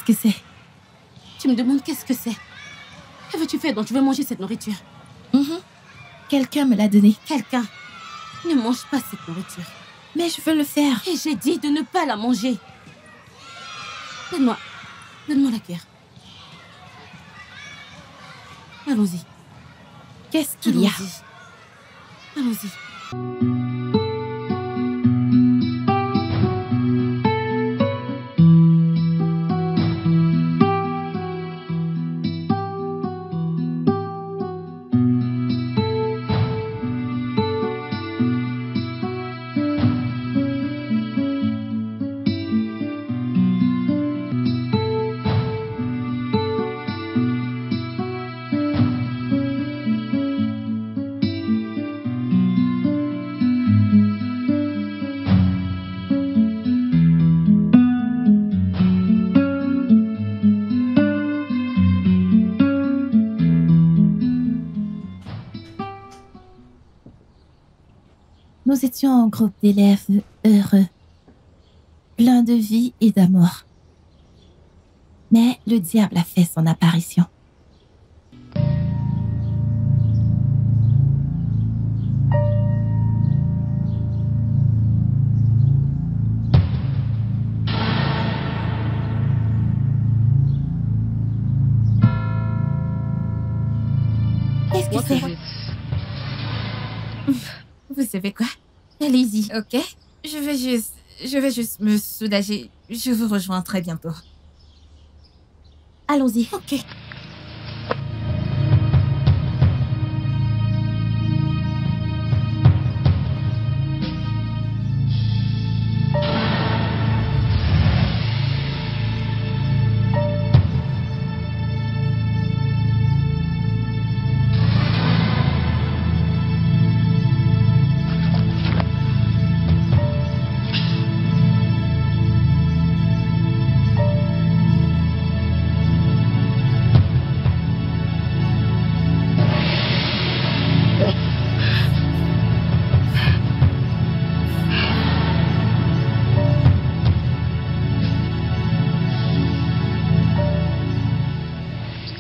que c'est? Tu me demandes qu'est-ce que c'est? Que veux-tu faire? Donc tu veux manger cette nourriture? Quelqu'un me l'a donné. Quelqu'un ne mange pas cette nourriture. Mais je veux le faire. Et j'ai dit de ne pas la manger. Donne-moi la cuillère. Allons-y. Qu'est-ce qu'il y a? Allons-y. Nous étions un groupe d'élèves heureux, plein de vie et d'amour. Mais le diable a fait son apparition. Qu'est-ce que c'est? Vous savez quoi? Allez-y, ok? Je vais juste me soulager. Je vous rejoins très bientôt. Allons-y. Ok.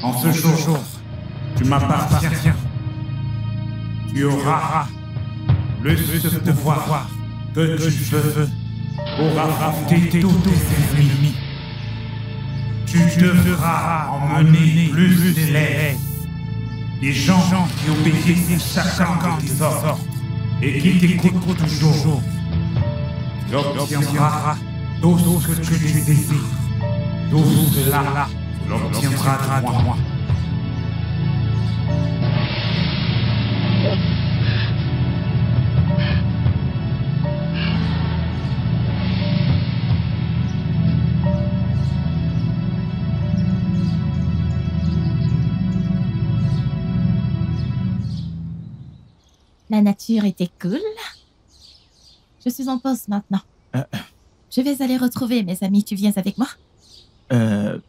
En ce jour, tu m'appartiens. Tu auras ce pouvoir que tu veux pour affronter tous tes ennemis. Tu devras emmener plus d'élèves, des gens qui obéissent chacun des ordres et qui t'écoutent toujours. Tu obtiendras tout ce que tu désires. Tout cela, tu l'obtiendras de moi. La nature était cool. Je suis en pause maintenant. Je vais aller retrouver mes amis. Tu viens avec moi?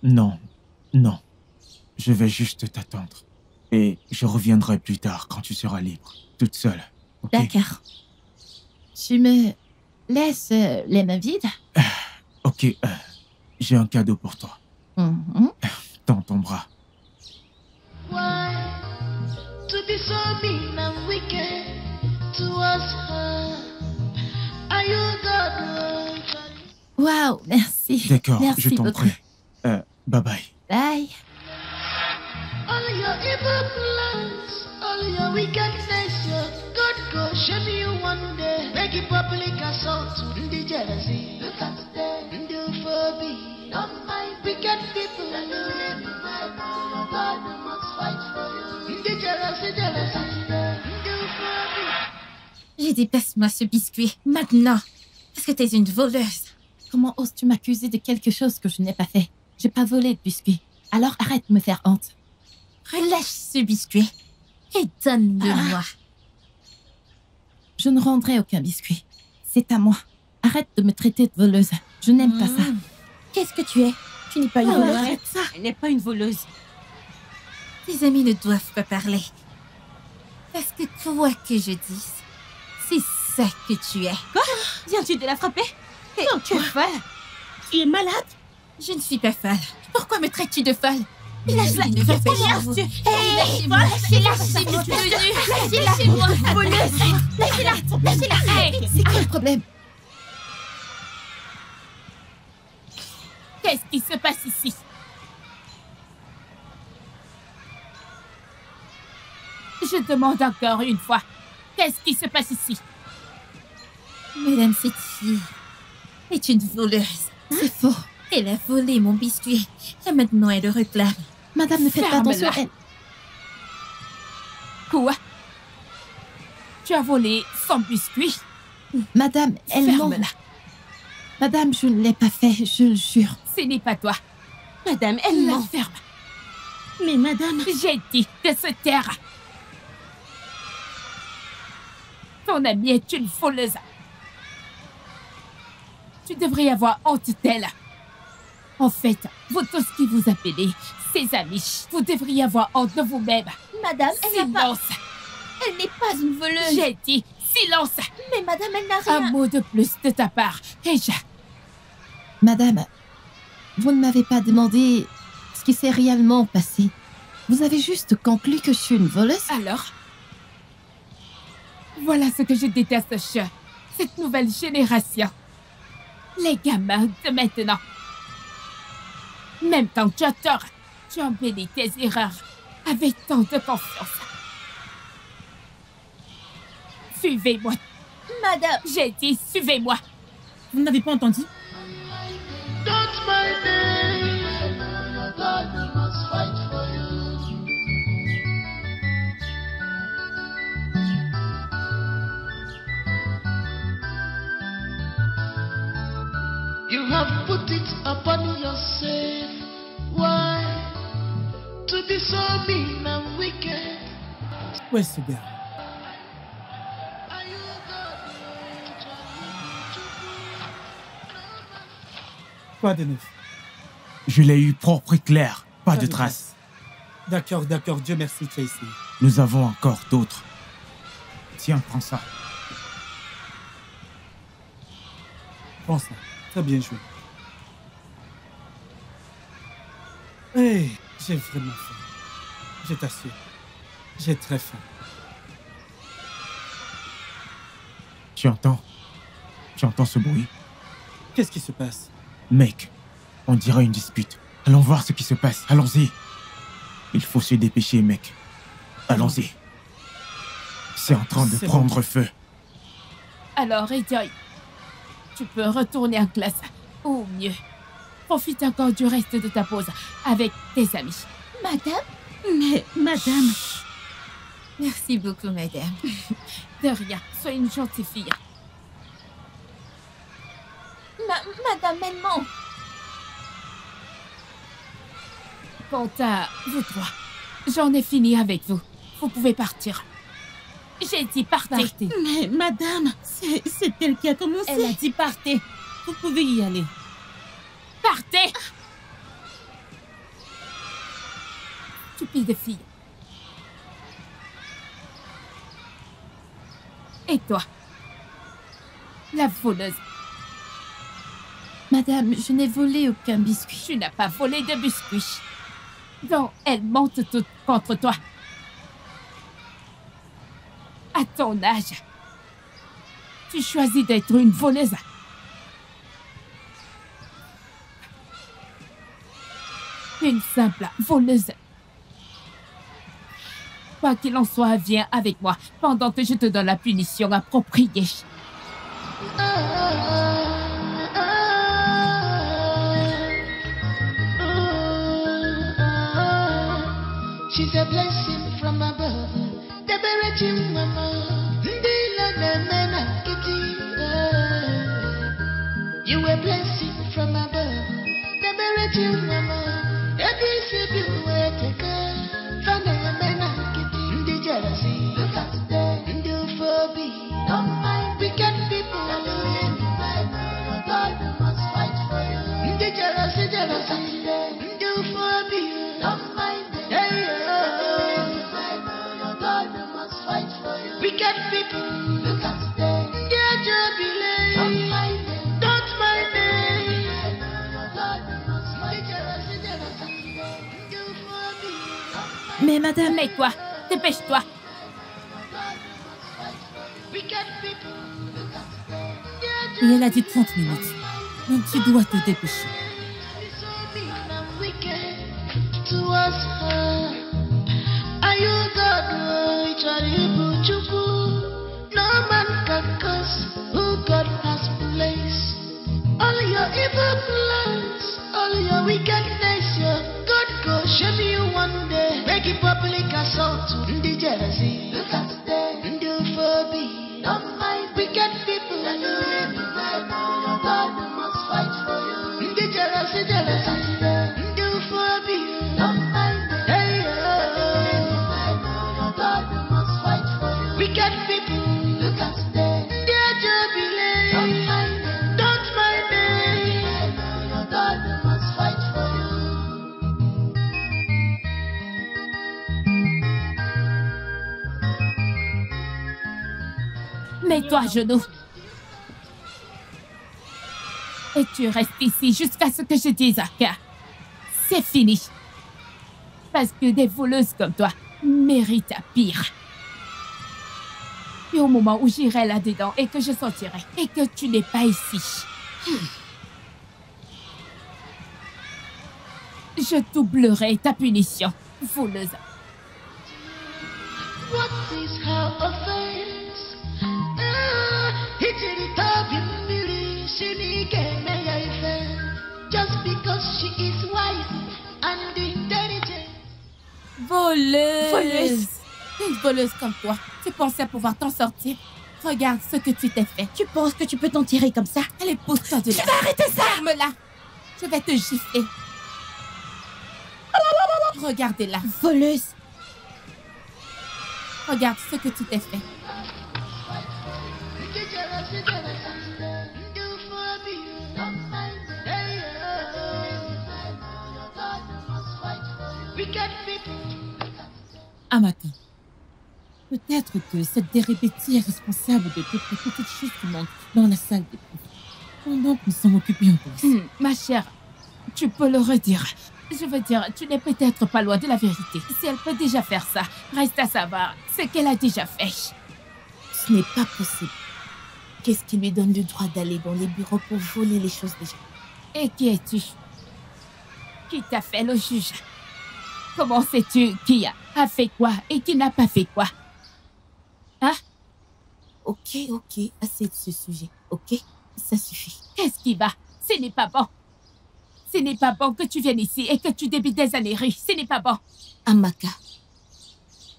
Non. Non. Je vais juste t'attendre. Et je reviendrai plus tard quand tu seras libre, toute seule. Okay? D'accord. Tu me laisses les mains vides? Ok, j'ai un cadeau pour toi. Dans ton bras. Why to be so mean and wicked towards her? Are you God? Waouh, merci. D'accord, merci je t'en beaucoup. prie. Bye bye. Bye. All your evil plans, all your wickedness, God go show you one day. Make it public assault to the jealousy. Look at them, do for me. Not my wicked people. God must fight for you. The jealousy, do for me. J'ai dit passe-moi ce biscuit, maintenant. Parce que t'es une voleuse. Comment oses-tu m'accuser de quelque chose que je n'ai pas fait? J'ai pas volé de biscuit. Alors arrête de me faire honte. Relâche ce biscuit et donne-le-moi. Je ne rendrai aucun biscuit. C'est à moi. Arrête de me traiter de voleuse. Je n'aime pas ça. Qu'est-ce que tu es? Tu n'es pas une voleuse. Arrête ça. Elle n'est pas une voleuse. Tes amis ne doivent pas parler. Parce que quoi que je dise, c'est ça que tu es. Quoi? Viens-tu de la frapper? Non, tu es folle. Tu es malade? Je ne suis pas folle. Pourquoi me traites-tu de folle? Lâche-la, Je ne veux pas chez vous. Lâchez-moi, lâchez-la, lâchez-moi. Lâchez-la. C'est quoi le problème? Qu'est-ce qui se passe ici? Je demande encore une fois. Qu'est-ce qui se passe ici? Madame, cette fille est une voleuse. C'est faux. Elle a volé mon biscuit. Et maintenant, elle le réclame. Madame, ne faites pas attention. Ferme-la. Quoi? Tu as volé son biscuit? Madame, elle ment. Ferme-la. Madame, je ne l'ai pas fait, je le jure. Ce n'est pas toi. Madame, elle La ment. ferme. Mais madame... J'ai dit de se taire. Ton amie est une voleuse. Tu devrais avoir honte d'elle. En fait, vous tous qui vous appelez ses amis, vous devriez avoir honte de vous-même. Madame, elle n'a pas... Silence. Elle n'est pas une voleuse. J'ai dit silence. Mais madame, elle n'a Un rien... mot de plus de ta part. Et je... Madame, vous ne m'avez pas demandé ce qui s'est réellement passé. Vous avez juste conclu que je suis une voleuse. Alors? Voilà ce que je déteste chez cette nouvelle génération. Les gamins de maintenant. Même quand tu as tort, tu embellis tes erreurs avec tant de confiance. Suivez-moi. Madame... J'ai dit suivez-moi. Vous n'avez pas entendu? Don't mind me. God must fight for you. You have put it upon yourself. Why? To be so mean and wicked. Où est ce gars? Are you God? Quoi de neuf? Je l'ai eu propre et clair, pas de traces. D'accord, Dieu merci, tu es ici. Nous avons encore d'autres. Tiens, prends ça. Prends ça, très bien joué. Hey, j'ai vraiment faim. Je t'assure, j'ai très faim. Tu entends? Tu entends ce bruit? Qu'est-ce qui se passe? Mec, on dirait une dispute. Allons voir ce qui se passe. Allons-y. Il faut se dépêcher, mec. Allons-y. C'est en train de C'est prendre bon. feu. Alors, Ejoy, tu peux retourner en classe. Ou mieux, profite encore du reste de ta pause avec tes amis. Madame? Mais madame... Merci beaucoup, madame. De rien, sois une gentille fille. Madame, elle ment. Quant à vous trois, j'en ai fini avec vous. Vous pouvez partir. J'ai dit partez. Mais madame, c'est elle qui a commencé. Elle a dit partez. Vous pouvez y aller. Partez. Stupide fille. Et toi, la voleuse, Madame, je n'ai volé aucun biscuit. tu n'as pas volé de biscuits. Donc, elles mentent toutes contre toi. À ton âge, tu choisis d'être une voleuse. Une simple voleuse. Quoi qu'il en soit, viens avec moi pendant que je te donne la punition appropriée. She's a blessing from above. The Berechim Mama. Ndila Nemena Kitty. You a blessing from above. The Berechim Mama. Every city you were taken. Fanemena Kitty. Ndi jealousy. Look at them. Ndi phobia. Don't mind wicked people. God must fight for you. Ndi jealousy, jealousy. Ndi phobia. Don't mind them. Wicked people, look at them. Their jubilee. Don't mind them. Mais madame... Mais quoi? Dépêche-toi. Et elle a dit 30 minutes. Donc tu dois te dépêcher. No man can curse who God has placed. All your evil plans, all your wickedness, your God go shame you one day. Make it public assault to the jealousy. Look at them, do for me. Don't mind wicked people. God must fight for you. The jealousy, jealousy. Do for me. Don't mind them. Hey, God must fight for you. Wicked people. Look at them. Their jubilee. Don't mind them. Don't mind them. God must fight for you. Mets-toi à genoux. Et tu restes ici jusqu'à ce que je dise Aka. C'est fini. Parce que des voleuses comme toi méritent à pire. Et au moment où j'irai là-dedans et que je sortirai et que tu n'es pas ici, je doublerai ta punition, voleuse. What is her offense? It's in the beauty, she can just because she is wise and intelligent. Voleuse. Une voleuse comme toi, tu pensais pouvoir t'en sortir? Regarde ce que tu t'es fait. Tu penses que tu peux t'en tirer comme ça? Allez, pousse-toi de là. Tu vas arrêter ça! Ferme-la. Je vais te gifler. Regardez-la. Voleuse. Regarde ce que tu t'es fait. Amaka, peut-être que cette dérébétie est responsable de toutes les petites choses qui manquent dans la salle des profs. Pendant qu'on s'en occupait en classe. Ma chère, tu peux le redire. Je veux dire, tu n'es peut-être pas loin de la vérité. Si elle peut déjà faire ça, reste à savoir ce qu'elle a déjà fait. Ce n'est pas possible. Qu'est-ce qui lui donne le droit d'aller dans les bureaux pour voler les choses des gens? Et qui es-tu? Qui t'a fait le juge? Comment sais-tu qui a fait quoi et qui n'a pas fait quoi? Hein? Ok, assez de ce sujet, ok? Ça suffit. Qu'est-ce qui va? Ce n'est pas bon. Ce n'est pas bon que tu viennes ici et que tu débites des âneries. Ce n'est pas bon. Amaka,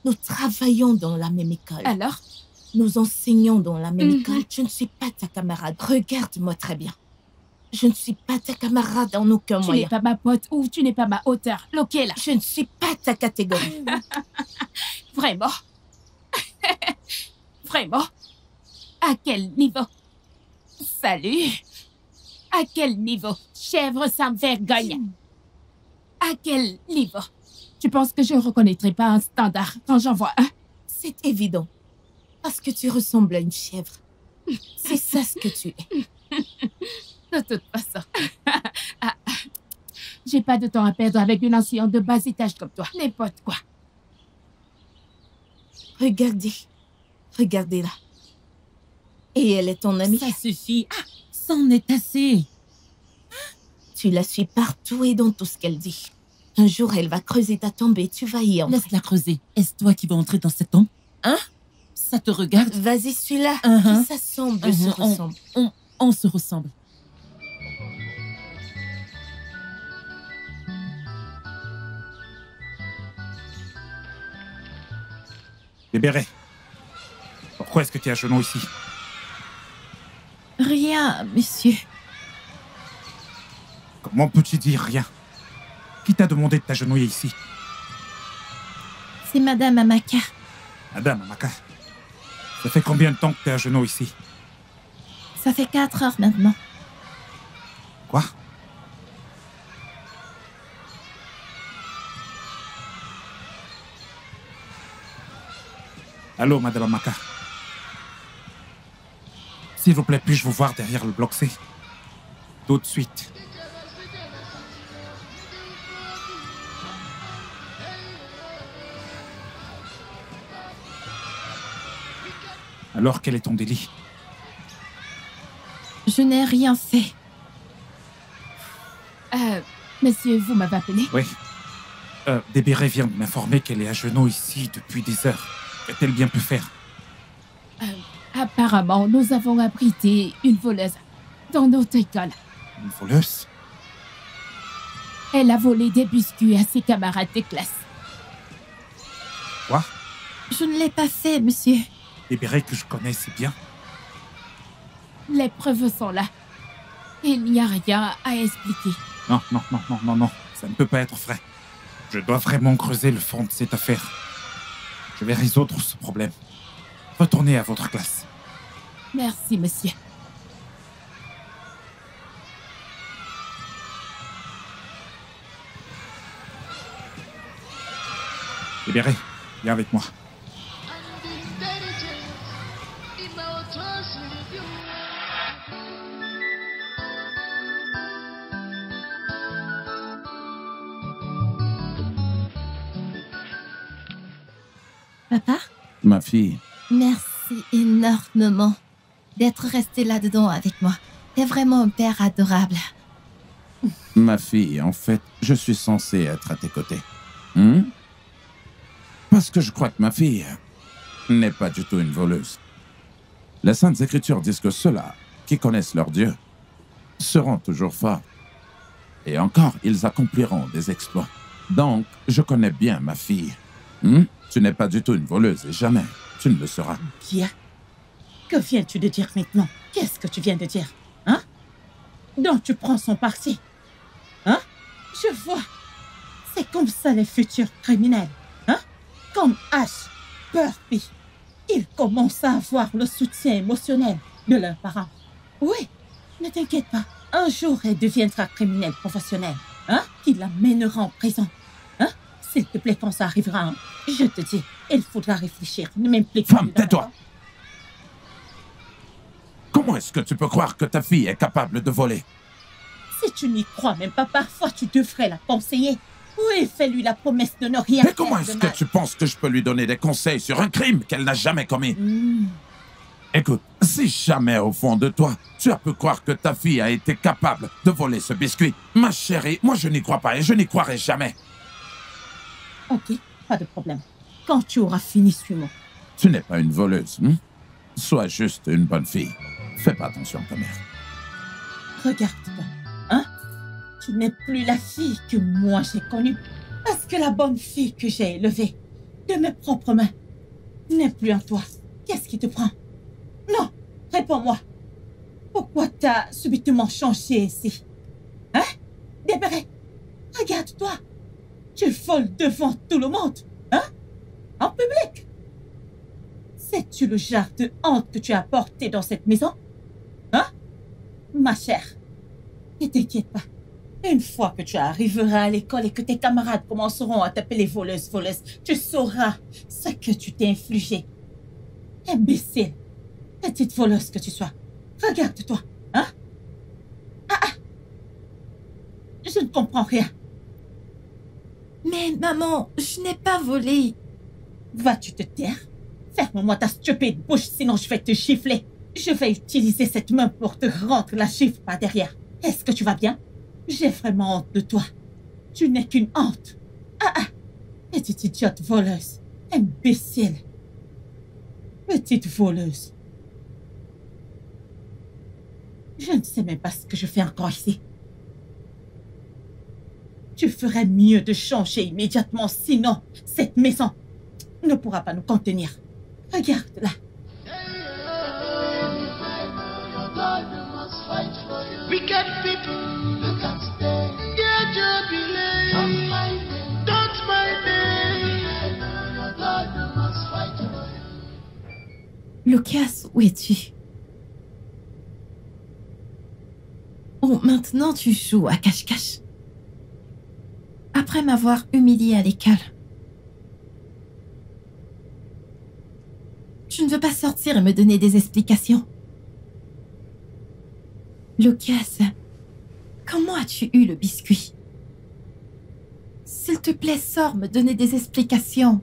nous travaillons dans la même école. Alors? Nous enseignons dans la même école. Je ne suis pas ta camarade. Regarde-moi très bien. Je ne suis pas ta camarade en aucun moyen. Tu n'es pas ma pote ou tu n'es pas ma hauteur. Lequel? Je ne suis pas ta catégorie. Vraiment? Vraiment? À quel niveau? Salut? À quel niveau? Chèvre sans vergogne. À quel niveau? Tu penses que je ne reconnaîtrai pas un standard quand j'en vois un? C'est évident. Parce que tu ressembles à une chèvre. C'est ça ce que tu es. De toute façon, j'ai pas de temps à perdre avec une ancienne de bas étage comme toi. N'importe quoi. Regardez-la. Et elle est ton amie. Ça suffit. Ah, c'en est assez. Tu la suis partout et dans tout ce qu'elle dit. Un jour, elle va creuser ta tombe et tu vas y entrer. Laisse-la creuser. Est-ce toi qui vas entrer dans cette tombe? Hein? Ça te regarde? Vas-y, celui-là. Qui s'assemble, se ressemble. On se ressemble. Libéré. Pourquoi est-ce que tu es à genoux ici? Rien, monsieur. Comment peux-tu dire rien? Qui t'a demandé de t'agenouiller ici? C'est Madame Amaka. Madame Amaka, ça fait combien de temps que tu es à genoux ici? Ça fait 4 heures maintenant. Quoi? Allô, Madame Amaka. S'il vous plaît, puis-je vous voir derrière le bloc C? Tout de suite. Alors, quel est ton délit? Je n'ai rien fait. Monsieur, vous m'avez appelé? Oui. Débéré vient de m'informer qu'elle est à genoux ici depuis des heures. Qu'a-t-elle bien pu faire? Apparemment, nous avons abrité une voleuse dans notre école. Une voleuse? Elle a volé des biscuits à ses camarades de classe. Quoi? Je ne l'ai pas fait, monsieur. Débéré que je connais si bien. Les preuves sont là. Il n'y a rien à expliquer. Non. Ça ne peut pas être vrai. Je dois vraiment creuser le fond de cette affaire. Je vais résoudre ce problème. Retournez à votre classe. Merci, monsieur. Débéré, viens avec moi. Papa? Ma fille. Merci énormément d'être resté là-dedans avec moi. T'es vraiment un père adorable. Ma fille, en fait, je suis censé être à tes côtés. Parce que je crois que ma fille n'est pas du tout une voleuse. Les Saintes Écritures disent que ceux-là qui connaissent leur Dieu seront toujours forts. Et encore, ils accompliront des exploits. Donc, je connais bien ma fille. Tu n'es pas du tout une voleuse et jamais tu ne le seras. Bien. Que viens-tu de dire maintenant? Qu'est-ce que tu viens de dire? Hein? Donc tu prends son parti. Hein? Je vois. C'est comme ça les futurs criminels. Hein? Comme Ash, Burpee. Ils commencent à avoir le soutien émotionnel de leurs parents. Oui, ne t'inquiète pas. Un jour, elle deviendra criminelle professionnelle. Hein? Qui l'amènera en prison. Hein? S'il te plaît, quand ça arrivera, hein, je te dis, il faudra réfléchir. Ne m'implique pas. Femme, tais-toi! Comment est-ce que tu peux croire que ta fille est capable de voler? Si tu n'y crois même pas, parfois tu devrais la conseiller. Oui, fais-lui la promesse de ne rien Mais faire. comment est-ce que tu penses que je peux lui donner des conseils sur un crime qu'elle n'a jamais commis? Écoute, si jamais au fond de toi, tu as pu croire que ta fille a été capable de voler ce biscuit, ma chérie, moi je n'y crois pas et je n'y croirai jamais. Ok, pas de problème. Quand tu auras fini, suis-moi. Tu n'es pas une voleuse, Sois juste une bonne fille. Fais pas attention à ta mère. Regarde-toi, hein? Tu n'es plus la fille que moi j'ai connue. Parce que la bonne fille que j'ai élevée, de mes propres mains, n'est plus en toi. Qu'est-ce qui te prend? Non, réponds-moi. Pourquoi t'as subitement changé ici? Hein? Débéré, regarde-toi. Tu voles devant tout le monde, hein? En public. Sais-tu le genre de honte que tu as porté dans cette maison? Hein? Ma chère, ne t'inquiète pas. Une fois que tu arriveras à l'école et que tes camarades commenceront à t'appeler voleuse, tu sauras ce que tu t'es infligé. Imbécile, petite voleuse que tu sois. Regarde-toi, hein? Je ne comprends rien. Mais maman, je n'ai pas volé. Vas-tu te taire? Ferme-moi ta stupide bouche, sinon je vais te gifler. Je vais utiliser cette main pour te rendre la gifle par derrière. Est-ce que tu vas bien? J'ai vraiment honte de toi. Tu n'es qu'une honte. Petite idiote voleuse. Imbécile. Petite voleuse. Je ne sais même pas ce que je fais encore ici. Tu ferais mieux de changer immédiatement, sinon cette maison ne pourra pas nous contenir. Regarde-la. Wicked people, look at them. Get your belief. Don't mind them. Don't mind them. Your God must fight for you. Lucas, où es-tu? Oh, maintenant tu joues à cache-cache. Après m'avoir humilié à l'école. Tu ne veux pas sortir et me donner des explications? Lucas, comment as-tu eu le biscuit? S'il te plaît, sors me donner des explications.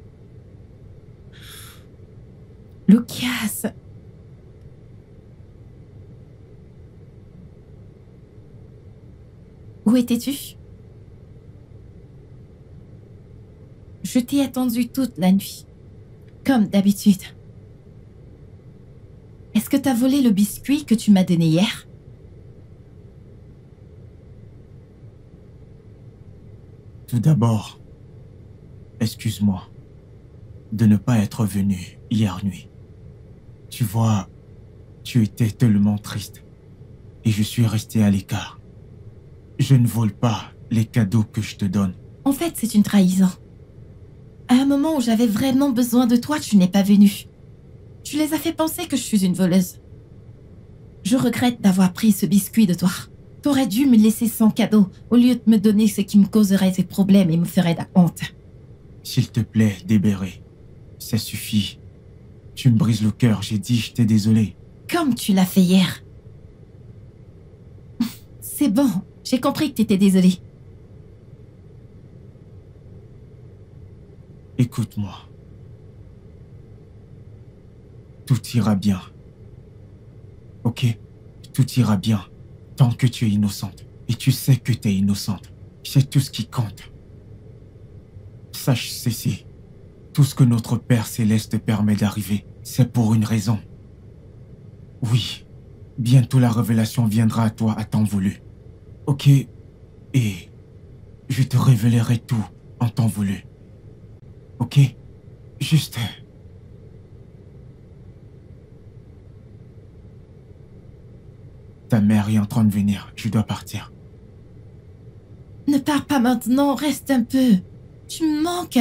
Lucas, Où étais-tu? Je t'ai attendu toute la nuit, comme d'habitude. Est-ce que t'as volé le biscuit que tu m'as donné hier? Tout d'abord, excuse-moi de ne pas être venu hier nuit. Tu vois, tu étais tellement triste et je suis resté à l'écart. Je ne vole pas les cadeaux que je te donne. En fait, c'est une trahison. À un moment où j'avais vraiment besoin de toi, tu n'es pas venu. Tu les as fait penser que je suis une voleuse. Je regrette d'avoir pris ce biscuit de toi. T'aurais dû me laisser sans cadeau au lieu de me donner ce qui me causerait des problèmes et me ferait de la honte. S'il te plaît, Débéré, ça suffit. Tu me brises le cœur, j'ai dit je t'ai désolé. Comme tu l'as fait hier. C'est bon, j'ai compris que t'étais désolé. Écoute-moi. Tout ira bien. Ok? Tout ira bien. Tant que tu es innocente. Et tu sais que tu es innocente. C'est tout ce qui compte. Sache ceci. Tout ce que notre Père Céleste permet d'arriver, c'est pour une raison. Oui. Bientôt la révélation viendra à toi à temps voulu. Ok? Et je te révélerai tout en temps voulu. Ok? Juste... Ta mère est en train de venir. Je dois partir. Ne pars pas maintenant, reste un peu. Tu me manques.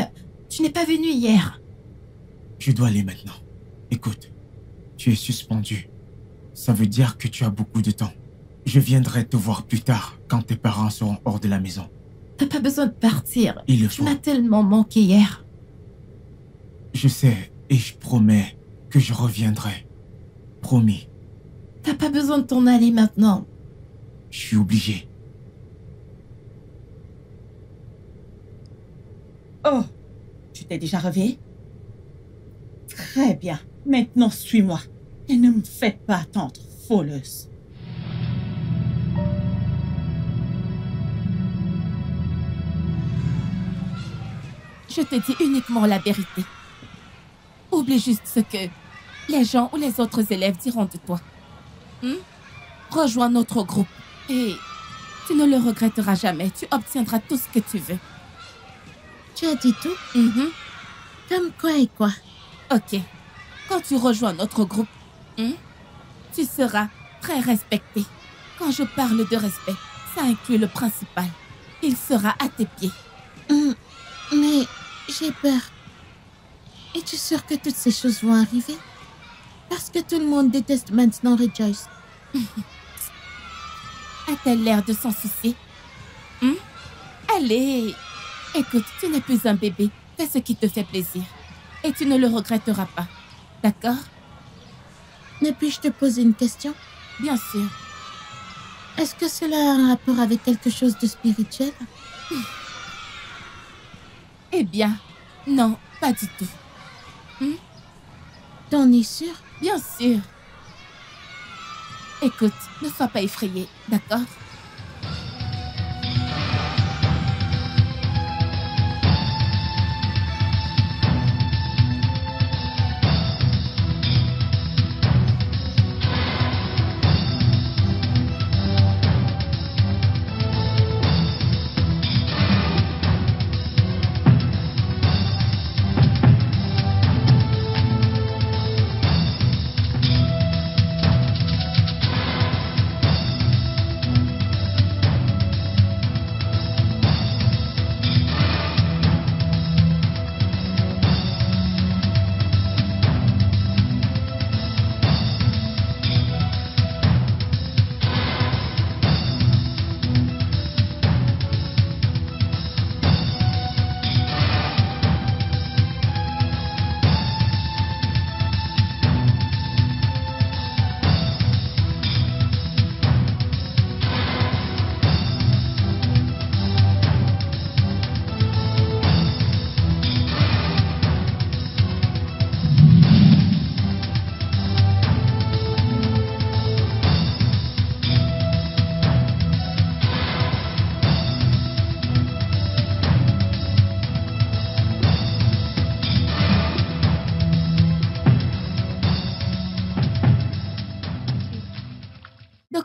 Tu n'es pas venu hier. Je dois aller maintenant. Écoute, tu es suspendu. Ça veut dire que tu as beaucoup de temps. Je viendrai te voir plus tard, quand tes parents seront hors de la maison. T'as pas besoin de partir. Il le faut. Tu m'as tellement manqué hier. Je sais, et je promets que je reviendrai. Promis. T'as pas besoin de t'en aller maintenant. Je suis obligé. Oh, tu t'es déjà réveillée? Très bien. Maintenant, suis-moi. Et ne me fais pas attendre, voleuse. Je te dis uniquement la vérité. Oublie juste ce que les gens ou les autres élèves diront de toi. Rejoins notre groupe et tu ne le regretteras jamais. Tu obtiendras tout ce que tu veux. Tu as dit tout? Comme quoi et quoi? Ok. Quand tu rejoins notre groupe, tu seras très respecté. Quand je parle de respect, ça inclut le principal. Il sera à tes pieds. Mais j'ai peur. Es-tu sûr que toutes ces choses vont arriver? Parce que tout le monde déteste maintenant Rejoice. A-t-elle l'air de s'en soucier? Allez! Écoute, tu n'es plus un bébé. Fais ce qui te fait plaisir. Et tu ne le regretteras pas. D'accord? Ne puis-je te poser une question? Bien sûr. Est-ce que cela a un rapport avec quelque chose de spirituel? Eh bien, non, pas du tout. T'en es sûr? Bien sûr. Écoute, ne sois pas effrayée, d'accord?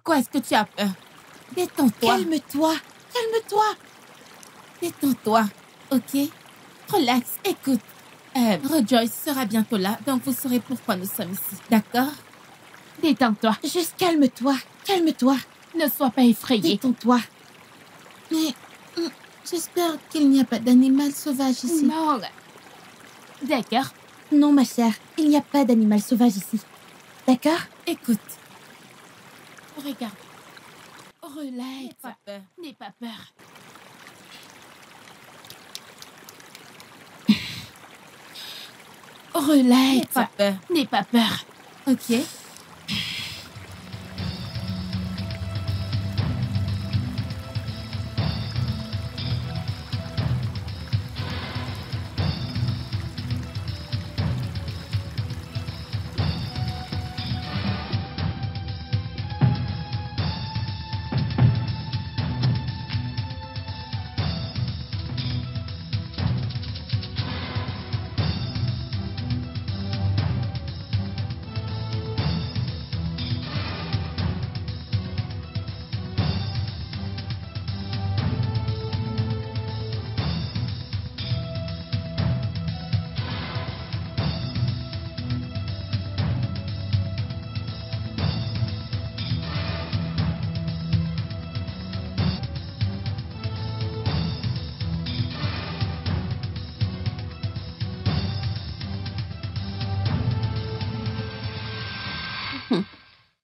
Pourquoi est-ce que tu as peur? Détends-toi. Calme-toi. Calme-toi. Détends-toi, ok? Relax, écoute. Rejoice sera bientôt là, donc vous saurez pourquoi nous sommes ici, d'accord? Détends-toi. Juste calme-toi. Calme-toi. Ne sois pas effrayé. Détends-toi. Mais j'espère qu'il n'y a pas d'animal sauvage ici. Non. D'accord. Non, ma chère, il n'y a pas d'animal sauvage ici. D'accord? Écoute. Regarde. Relax. N'aie pas peur. N'aie pas peur. Relax. N'aie pas peur. N'aie pas peur. Ok?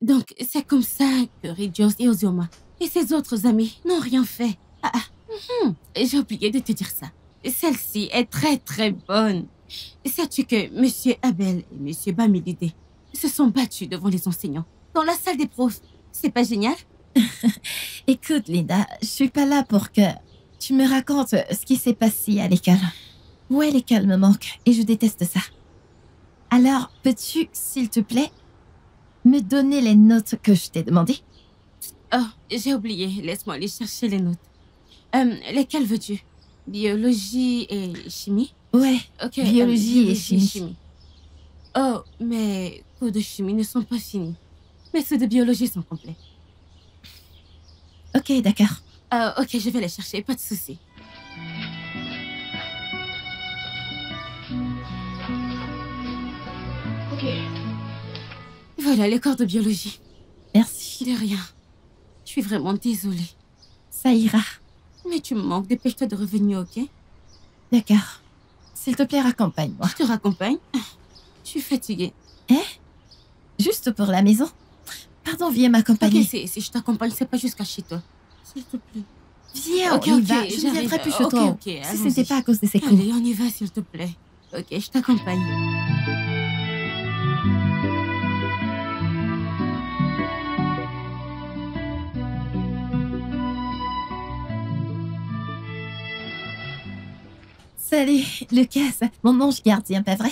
Donc, c'est comme ça que Ridios et Ozioma et ses autres amis n'ont rien fait. J'ai oublié de te dire ça. Celle-ci est très très bonne. Sais-tu que Monsieur Abel et Monsieur Bamilide se sont battus devant les enseignants dans la salle des profs? C'est pas génial? Écoute, Linda, je suis pas là pour que tu me racontes ce qui s'est passé à l'école. Ouais, l'école me manque et je déteste ça. Alors, peux-tu, s'il te plaît, me donner les notes que je t'ai demandées? Oh, j'ai oublié. Laisse-moi aller chercher les notes. Lesquelles veux-tu? Biologie et chimie? Ouais, ok. Biologie et chimie. Oh, mes cours de chimie ne sont pas finis. Mais ceux de biologie sont complets. Ok, d'accord. Ok, je vais les chercher, pas de souci. Ok. Voilà les cours de biologie. Merci. De rien. Je suis vraiment désolée. Ça ira. Mais tu me manques, dépêche-toi de revenir, ok? D'accord. S'il te plaît, raccompagne-moi. Je te raccompagne. Je suis fatiguée. Juste pour la maison. Pardon, viens m'accompagner. Ok, si je t'accompagne, c'est pas jusqu'à chez toi. S'il te plaît. Viens, ok, on y va. ok, Je ne viendrai plus chez ok, toi. ok, Si ce allons-y. n'était pas à cause de ces cours. Allez, on y va, s'il te plaît. Ok, je t'accompagne. Salut, Lucas, mon ange gardien, pas vrai?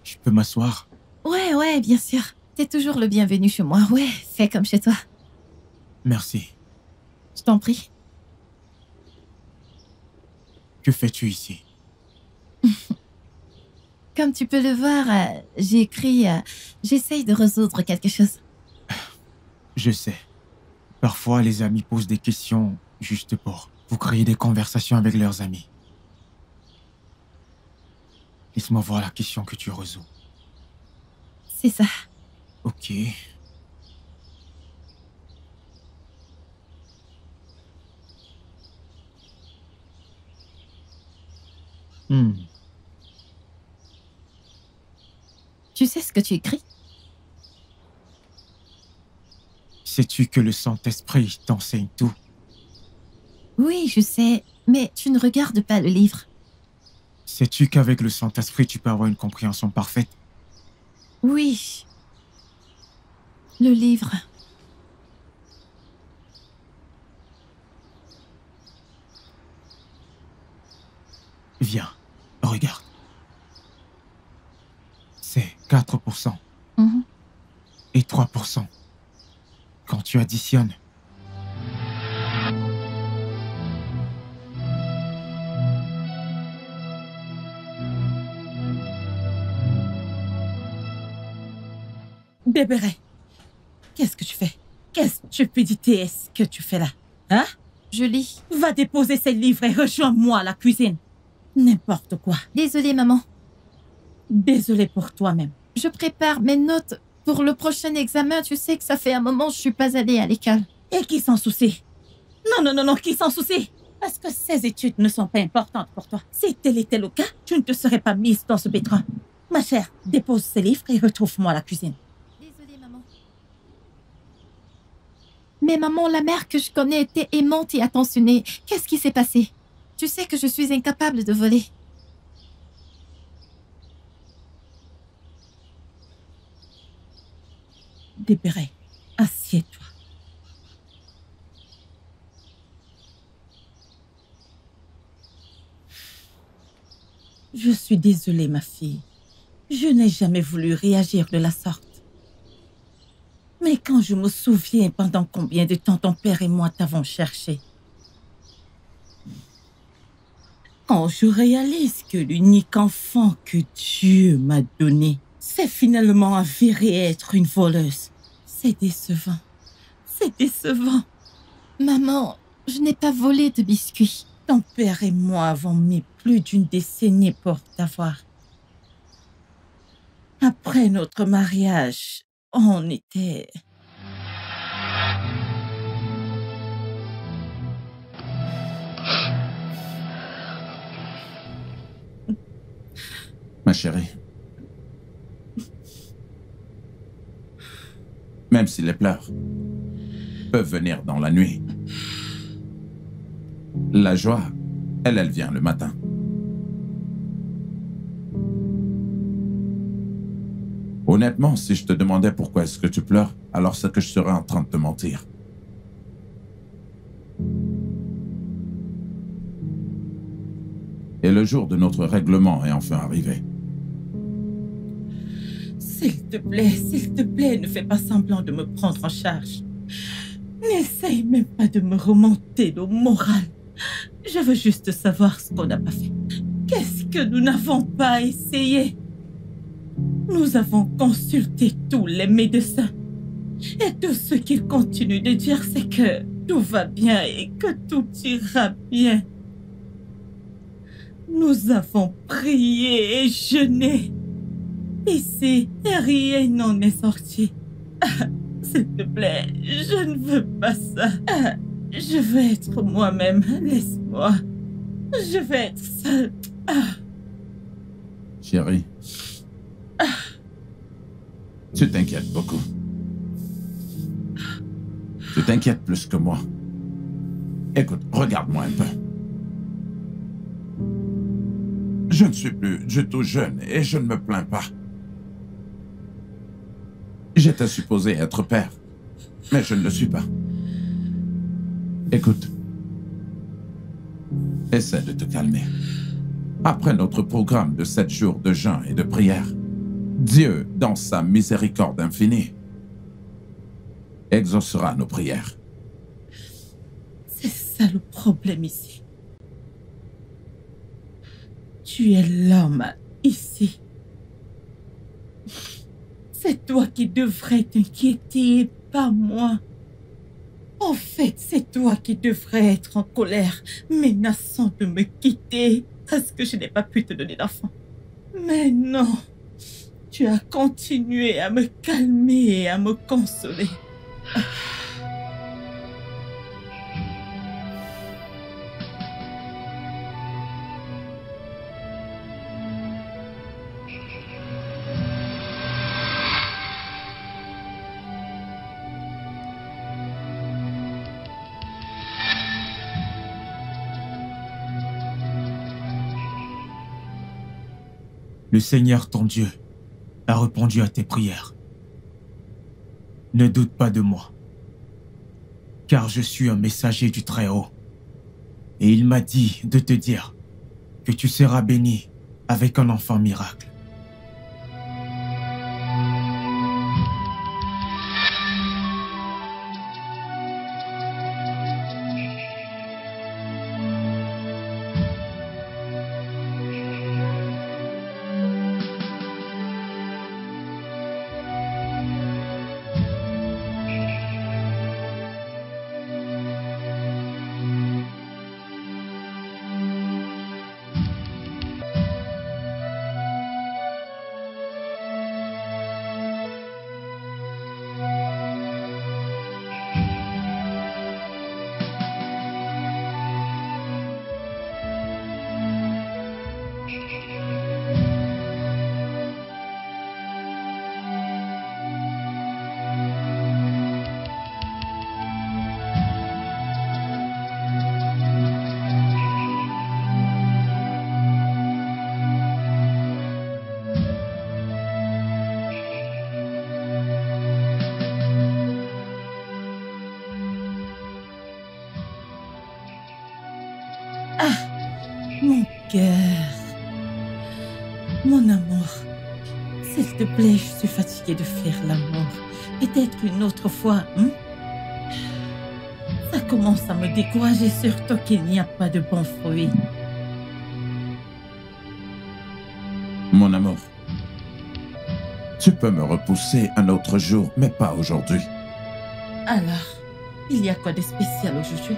Je peux m'asseoir? Ouais, bien sûr. T'es toujours le bienvenu chez moi. Ouais, fais comme chez toi. Merci. Je t'en prie. Que fais-tu ici? Comme tu peux le voir, j'essaye de résoudre quelque chose. Je sais. Parfois, les amis posent des questions juste pour vous créer des conversations avec leurs amis. Laisse-moi voir la question que tu résous. C'est ça. Ok. Tu sais ce que tu écris? Sais-tu que le Saint-Esprit t'enseigne tout? Oui, je sais, mais tu ne regardes pas le livre. Sais-tu qu'avec le Saint-Esprit, tu peux avoir une compréhension parfaite? Oui. Le livre. Viens, regarde. C'est 4%. Et 3%. Quand tu additionnes. Bébéré, Qu'est-ce que tu fais? Quelle stupidité est-ce que tu fais là? Hein? Je lis. Va déposer ces livres et rejoins-moi à la cuisine. N'importe quoi. Désolée, maman. Désolée pour toi-même. Je prépare mes notes pour le prochain examen. Tu sais que ça fait un moment que je suis pas allée à l'école. Et qui s'en soucie? Non, qui s'en soucie? Parce que ces études ne sont pas importantes pour toi. Si tel était le cas, tu ne te serais pas mise dans ce pétrin. Ma chère, dépose ces livres et retrouve-moi à la cuisine. Désolée, maman. Mais maman, la mère que je connais était aimante et attentionnée. Qu'est-ce qui s'est passé? Tu sais que je suis incapable de voler. Débéré, assieds-toi. Je suis désolée, ma fille. Je n'ai jamais voulu réagir de la sorte. Mais quand je me souviens pendant combien de temps ton père et moi t'avons cherché, quand je réalise que l'unique enfant que Dieu m'a donné s'est finalement avéré être une voleuse, c'est décevant. C'est décevant. Maman, je n'ai pas volé de biscuits. Ton père et moi avons mis plus d'une décennie pour t'avoir. Après notre mariage, on était... Ma chérie, même si les pleurs peuvent venir dans la nuit, la joie, elle vient le matin. Honnêtement, si je te demandais pourquoi est-ce que tu pleures, alors c'est que je serais en train de te mentir. Et le jour de notre règlement est enfin arrivé. S'il te plaît, ne fais pas semblant de me prendre en charge. N'essaye même pas de me remonter le moral. Je veux juste savoir ce qu'on n'a pas fait. Qu'est-ce que nous n'avons pas essayé? Nous avons consulté tous les médecins. Et tout ce qu'ils continuent de dire, c'est que tout va bien et que tout ira bien. Nous avons prié et jeûné. Ici, rien n'en est sorti. S'il te plaît, je ne veux pas ça. Je veux être moi-même. Laisse-moi. Je veux être seule. Chérie, tu t'inquiètes beaucoup. Tu t'inquiètes plus que moi. Écoute, regarde-moi un peu. Je ne suis plus du tout jeune et je ne me plains pas. J'étais supposé être père, mais je ne le suis pas. Écoute, essaie de te calmer. Après notre programme de 7 jours de jeûne et de prière, Dieu, dans sa miséricorde infinie, exaucera nos prières. C'est ça le problème ici. Tu es l'homme ici. C'est toi qui devrais t'inquiéter et pas moi. En fait, c'est toi qui devrais être en colère, menaçant de me quitter parce que je n'ai pas pu te donner d'enfant. Mais non, tu as continué à me calmer et à me consoler. Le Seigneur, ton Dieu, a répondu à tes prières. Ne doute pas de moi, car je suis un messager du Très-Haut. Et il m'a dit de te dire que tu seras béni avec un enfant miracle. cœur. Mon amour, s'il te plaît, je suis fatiguée de faire l'amour. Peut-être une autre fois, hein? Ça commence à me décourager, surtout qu'il n'y a pas de bons fruits. Mon amour, tu peux me repousser un autre jour, mais pas aujourd'hui. Alors, il y a quoi de spécial aujourd'hui?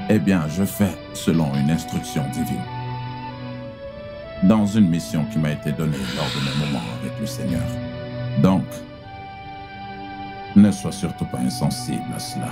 Eh bien, je fais selon une instruction divine. Dans une mission qui m'a été donnée lors de mes moments avec le Seigneur. Donc, ne sois surtout pas insensible à cela.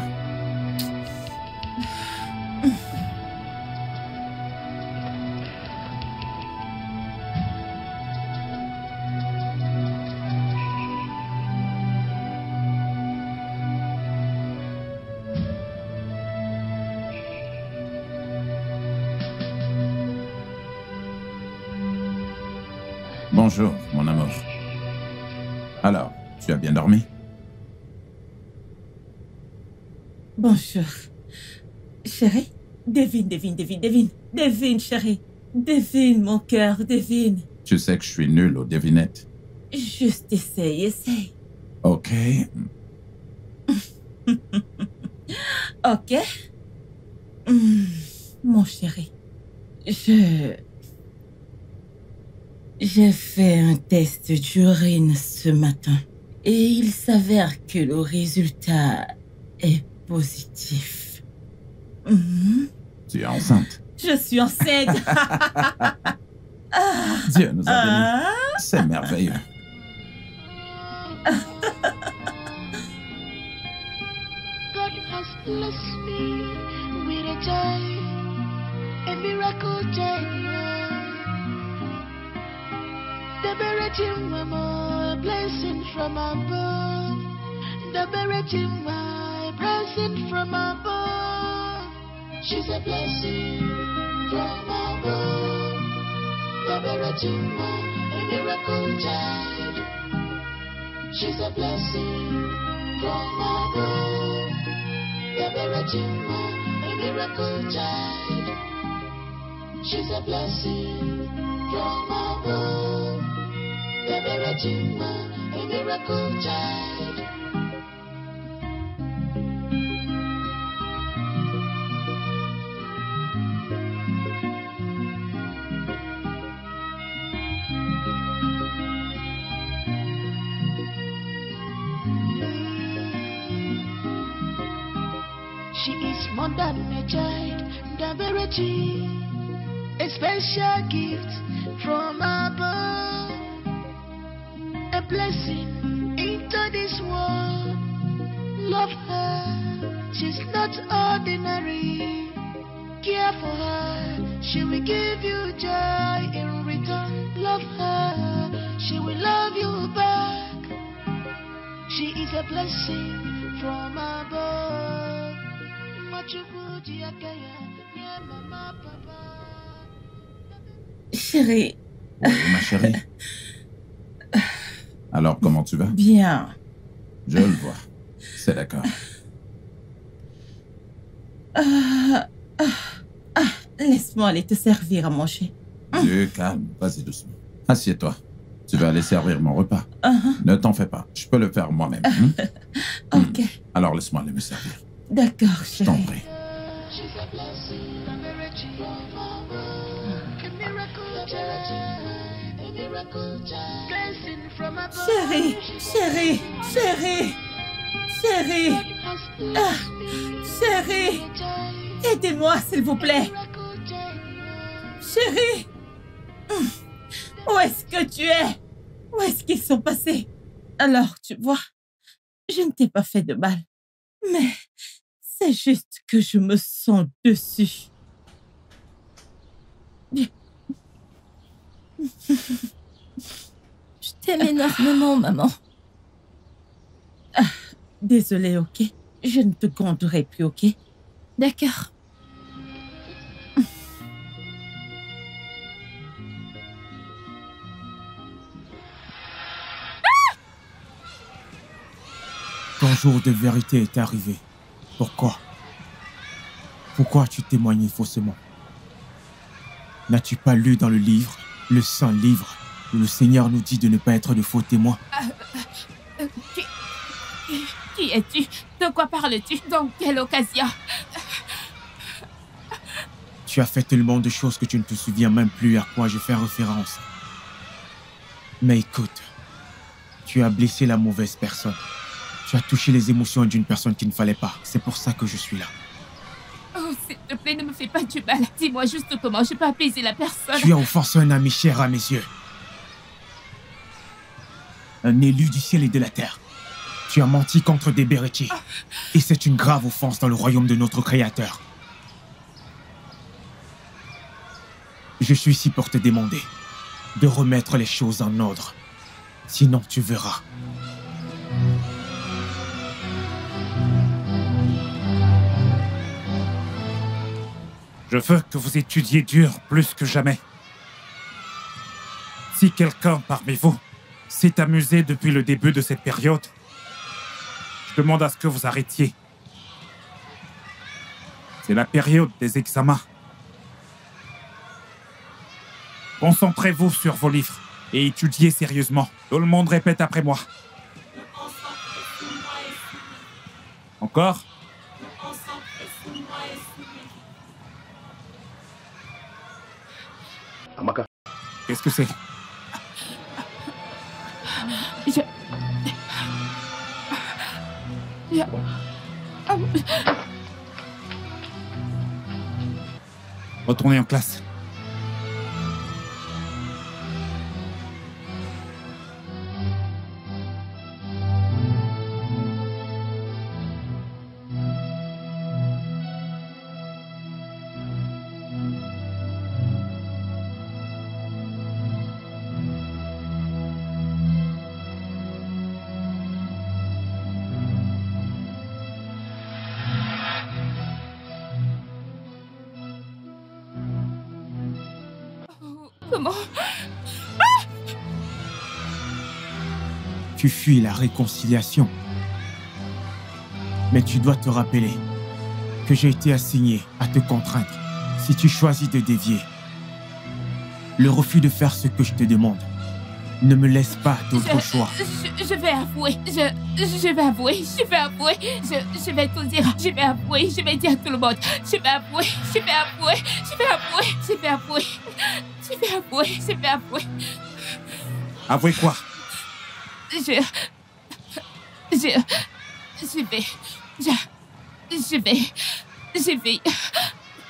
Bonjour, mon amour. Alors, tu as bien dormi? Bonjour. Chérie, devine, chérie. Devine, mon cœur, devine. Tu sais que je suis nul aux devinettes. Juste essaye. Ok. Ok. Mon chéri, j'ai fait un test d'urine ce matin et il s'avère que le résultat est positif. Tu es enceinte. Je suis enceinte. Dieu nous a bénis. C'est merveilleux. God has blessed me with a joy, a miracle joy. The Beretim Mama, blessing from above. The Beretim my blessing from above. She's a blessing from above. The Beretim a miracle child. She's a blessing from above. The Beretim a miracle child. She's a blessing from above. The Beretima, a miracle child. She is more than a child, the Bereti, a special gift from above. A blessing into this world. Love her, she's not ordinary. Care for her, she will give you joy in return. Love her, she will love you back. She is a blessing from above. Chérie. Oui, ma chérie. Alors, comment tu vas? Bien. Je le vois. C'est d'accord. Laisse-moi aller te servir à manger. Du calme, vas-y doucement. Assieds-toi. Tu vas aller servir mon repas. Ne t'en fais pas, je peux le faire moi-même. Ok. Alors, laisse-moi aller me servir. D'accord, Je t'en prie. Chérie, chérie, chérie, chérie, chérie, aidez-moi s'il vous plaît. Chérie, où est-ce que tu es? Où est-ce qu'ils sont passés? Alors, tu vois, je ne t'ai pas fait de mal, mais c'est juste que je me sens dessus. Je t'aime énormément, maman. Désolée, ok? Je ne te gronderai plus, ok? D'accord. Ton jour de vérité est arrivé. Pourquoi? Pourquoi tu témoignais faussement? N'as-tu pas lu dans le livre, le Saint Livre, où le Seigneur nous dit de ne pas être de faux témoins? Qui es-tu? De quoi parles-tu? Dans quelle occasion? Tu as fait tellement de choses que tu ne te souviens même plus à quoi je fais référence. Mais écoute, tu as blessé la mauvaise personne. Tu as touché les émotions d'une personne qu'il ne fallait pas. C'est pour ça que je suis là. Oh, s'il te plaît, ne me fais pas du mal. Dis-moi juste comment je peux apaiser la personne. Tu as offensé un ami cher à mes yeux. Un élu du ciel et de la terre. Tu as menti contre des Beretiers. Et c'est une grave offense dans le royaume de notre Créateur. Je suis ici pour te demander de remettre les choses en ordre. Sinon, tu verras. Je veux que vous étudiez dur plus que jamais. Si quelqu'un parmi vous s'est amusé depuis le début de cette période, je demande à ce que vous arrêtiez. C'est la période des examens. Concentrez-vous sur vos livres et étudiez sérieusement. Tout le monde répète après moi. Encore? Qu'est-ce que c'est? Retournez en classe. Comment? Tu fuis la réconciliation. Mais tu dois te rappeler que j'ai été assigné à te contraindre si tu choisis de dévier. Le refus de faire ce que je te demande ne me laisse pas d'autre choix. Je vais avouer. Je vais avouer. Je vais avouer. Je vais tout dire. Je vais avouer. Je vais dire à tout le monde. Je vais avouer. Je vais avouer. Je vais avouer. Je vais avouer. Je vais avouer. Je vais avouer. Avouer quoi? Je vais.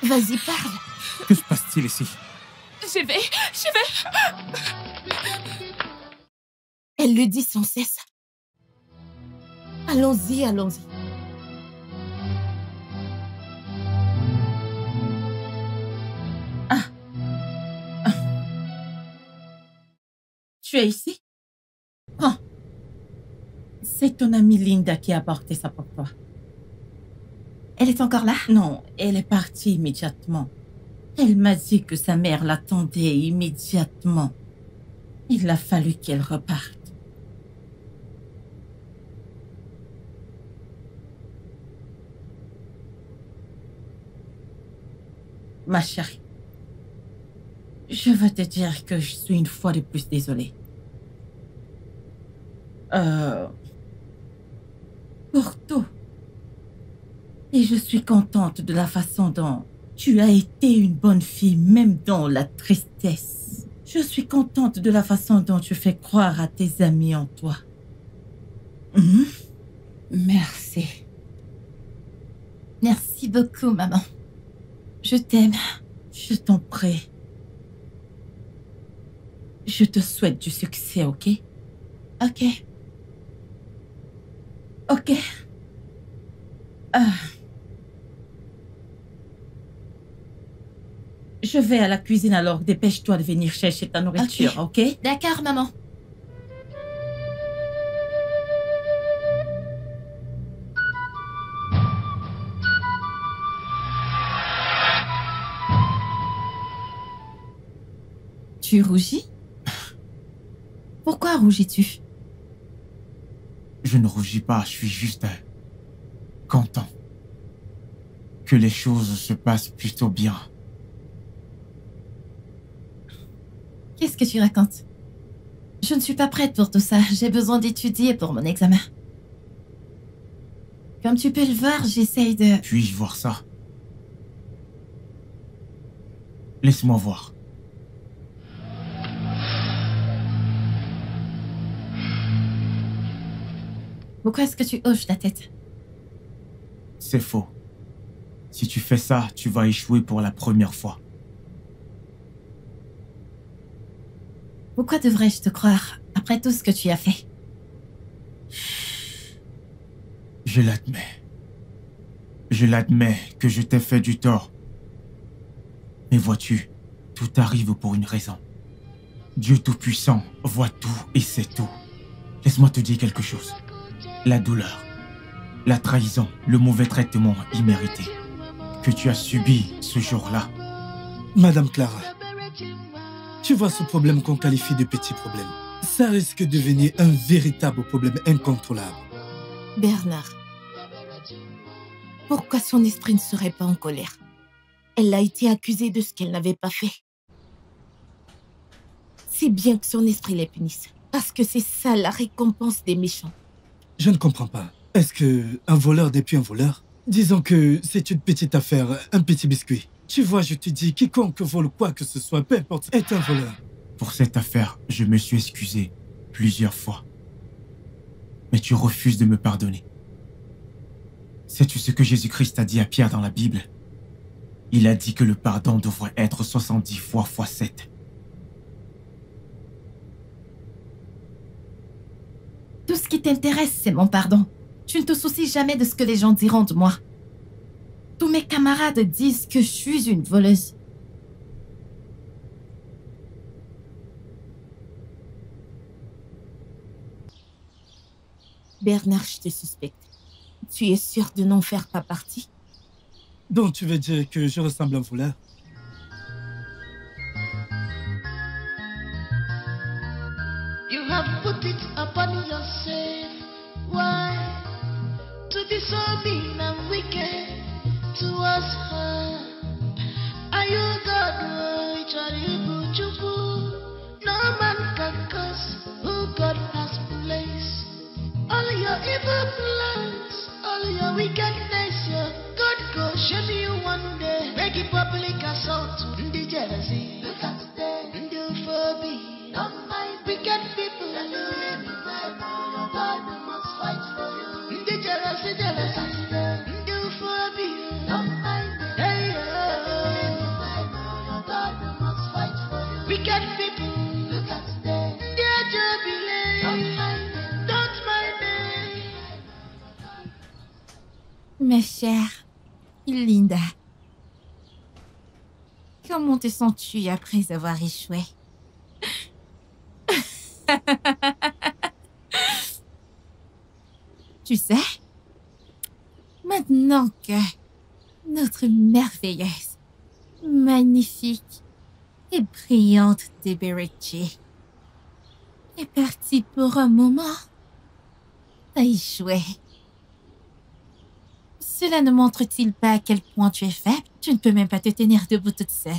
Vas-y, parle. Que se passe-t-il ici? Je vais. Elle le dit sans cesse. Allons-y, allons-y. Tu es ici? Prends. C'est ton amie Linda qui a apporté ça pour toi. Elle est encore là? Non, elle est partie immédiatement. Elle m'a dit que sa mère l'attendait immédiatement. Il a fallu qu'elle reparte. Ma chérie, je veux te dire que je suis une fois de plus désolée. Pour tout. Et je suis contente de la façon dont tu as été une bonne fille, même dans la tristesse. Je suis contente de la façon dont tu fais croire à tes amis en toi. Merci. Merci beaucoup, maman. Je t'aime. Je t'en prie. Je te souhaite du succès, ok? Ok. Ok. Je vais à la cuisine, alors dépêche-toi de venir chercher ta nourriture, ok? D'accord, maman. Tu rougis? Pourquoi rougis-tu? Je ne rougis pas, je suis juste content que les choses se passent plutôt bien. Qu'est-ce que tu racontes? Je ne suis pas prête pour tout ça. J'ai besoin d'étudier pour mon examen. Comme tu peux le voir, j'essaye de... Puis-je voir ça? Laisse-moi voir. Pourquoi est-ce que tu hoches la tête? C'est faux. Si tu fais ça, tu vas échouer pour la première fois. Pourquoi devrais-je te croire, après tout ce que tu as fait? Je l'admets. Je l'admets que je t'ai fait du tort. Mais vois-tu, tout arrive pour une raison. Dieu Tout-Puissant voit tout et sait tout. Laisse-moi te dire quelque chose. La douleur, la trahison, le mauvais traitement immérité que tu as subi ce jour-là. Madame Clara, tu vois ce problème qu'on qualifie de petit problème. Ça risque de devenir un véritable problème incontrôlable. Bernard, pourquoi son esprit ne serait pas en colère? Elle a été accusée de ce qu'elle n'avait pas fait. C'est bien que son esprit les punisse, parce que c'est ça la récompense des méchants. Je ne comprends pas. Est-ce qu'un voleur n'est plus un voleur? Disons que c'est une petite affaire, un petit biscuit. Tu vois, je te dis, quiconque vole quoi que ce soit, peu importe, est un voleur. Pour cette affaire, je me suis excusé plusieurs fois. Mais tu refuses de me pardonner. Sais-tu ce que Jésus-Christ a dit à Pierre dans la Bible? Il a dit que le pardon devrait être 70 fois x 7. Tout ce qui t'intéresse, c'est mon pardon. Tu ne te soucies jamais de ce que les gens diront de moi. Tous mes camarades disent que je suis une voleuse. Bernard, je te suspecte. Tu es sûr de n'en faire pas partie? Donc tu veux dire que je ressemble à un voleur? You have put it upon yourself. Why? To be so mean and wicked towards her. Are you God? No man can curse who God has placed. All your evil plans, all your wickedness, God go shame you one day. Make it public assault to the jealousy. Look at them, do forbid. Don't mind wicked people. God must fight for you. The jealousy, do forbid. Don't mind them. Hey, God must fight for you. Wicked people. Look at them. Their jubilee. Don't mind them. Don't mind them. Ma chère Linda, comment te sens-tu après avoir échoué? Tu sais, maintenant que notre merveilleuse, magnifique et brillante Debericci est partie pour un moment, t'as échoué. Cela ne montre-t-il pas à quel point tu es faible? Tu ne peux même pas te tenir debout toute seule.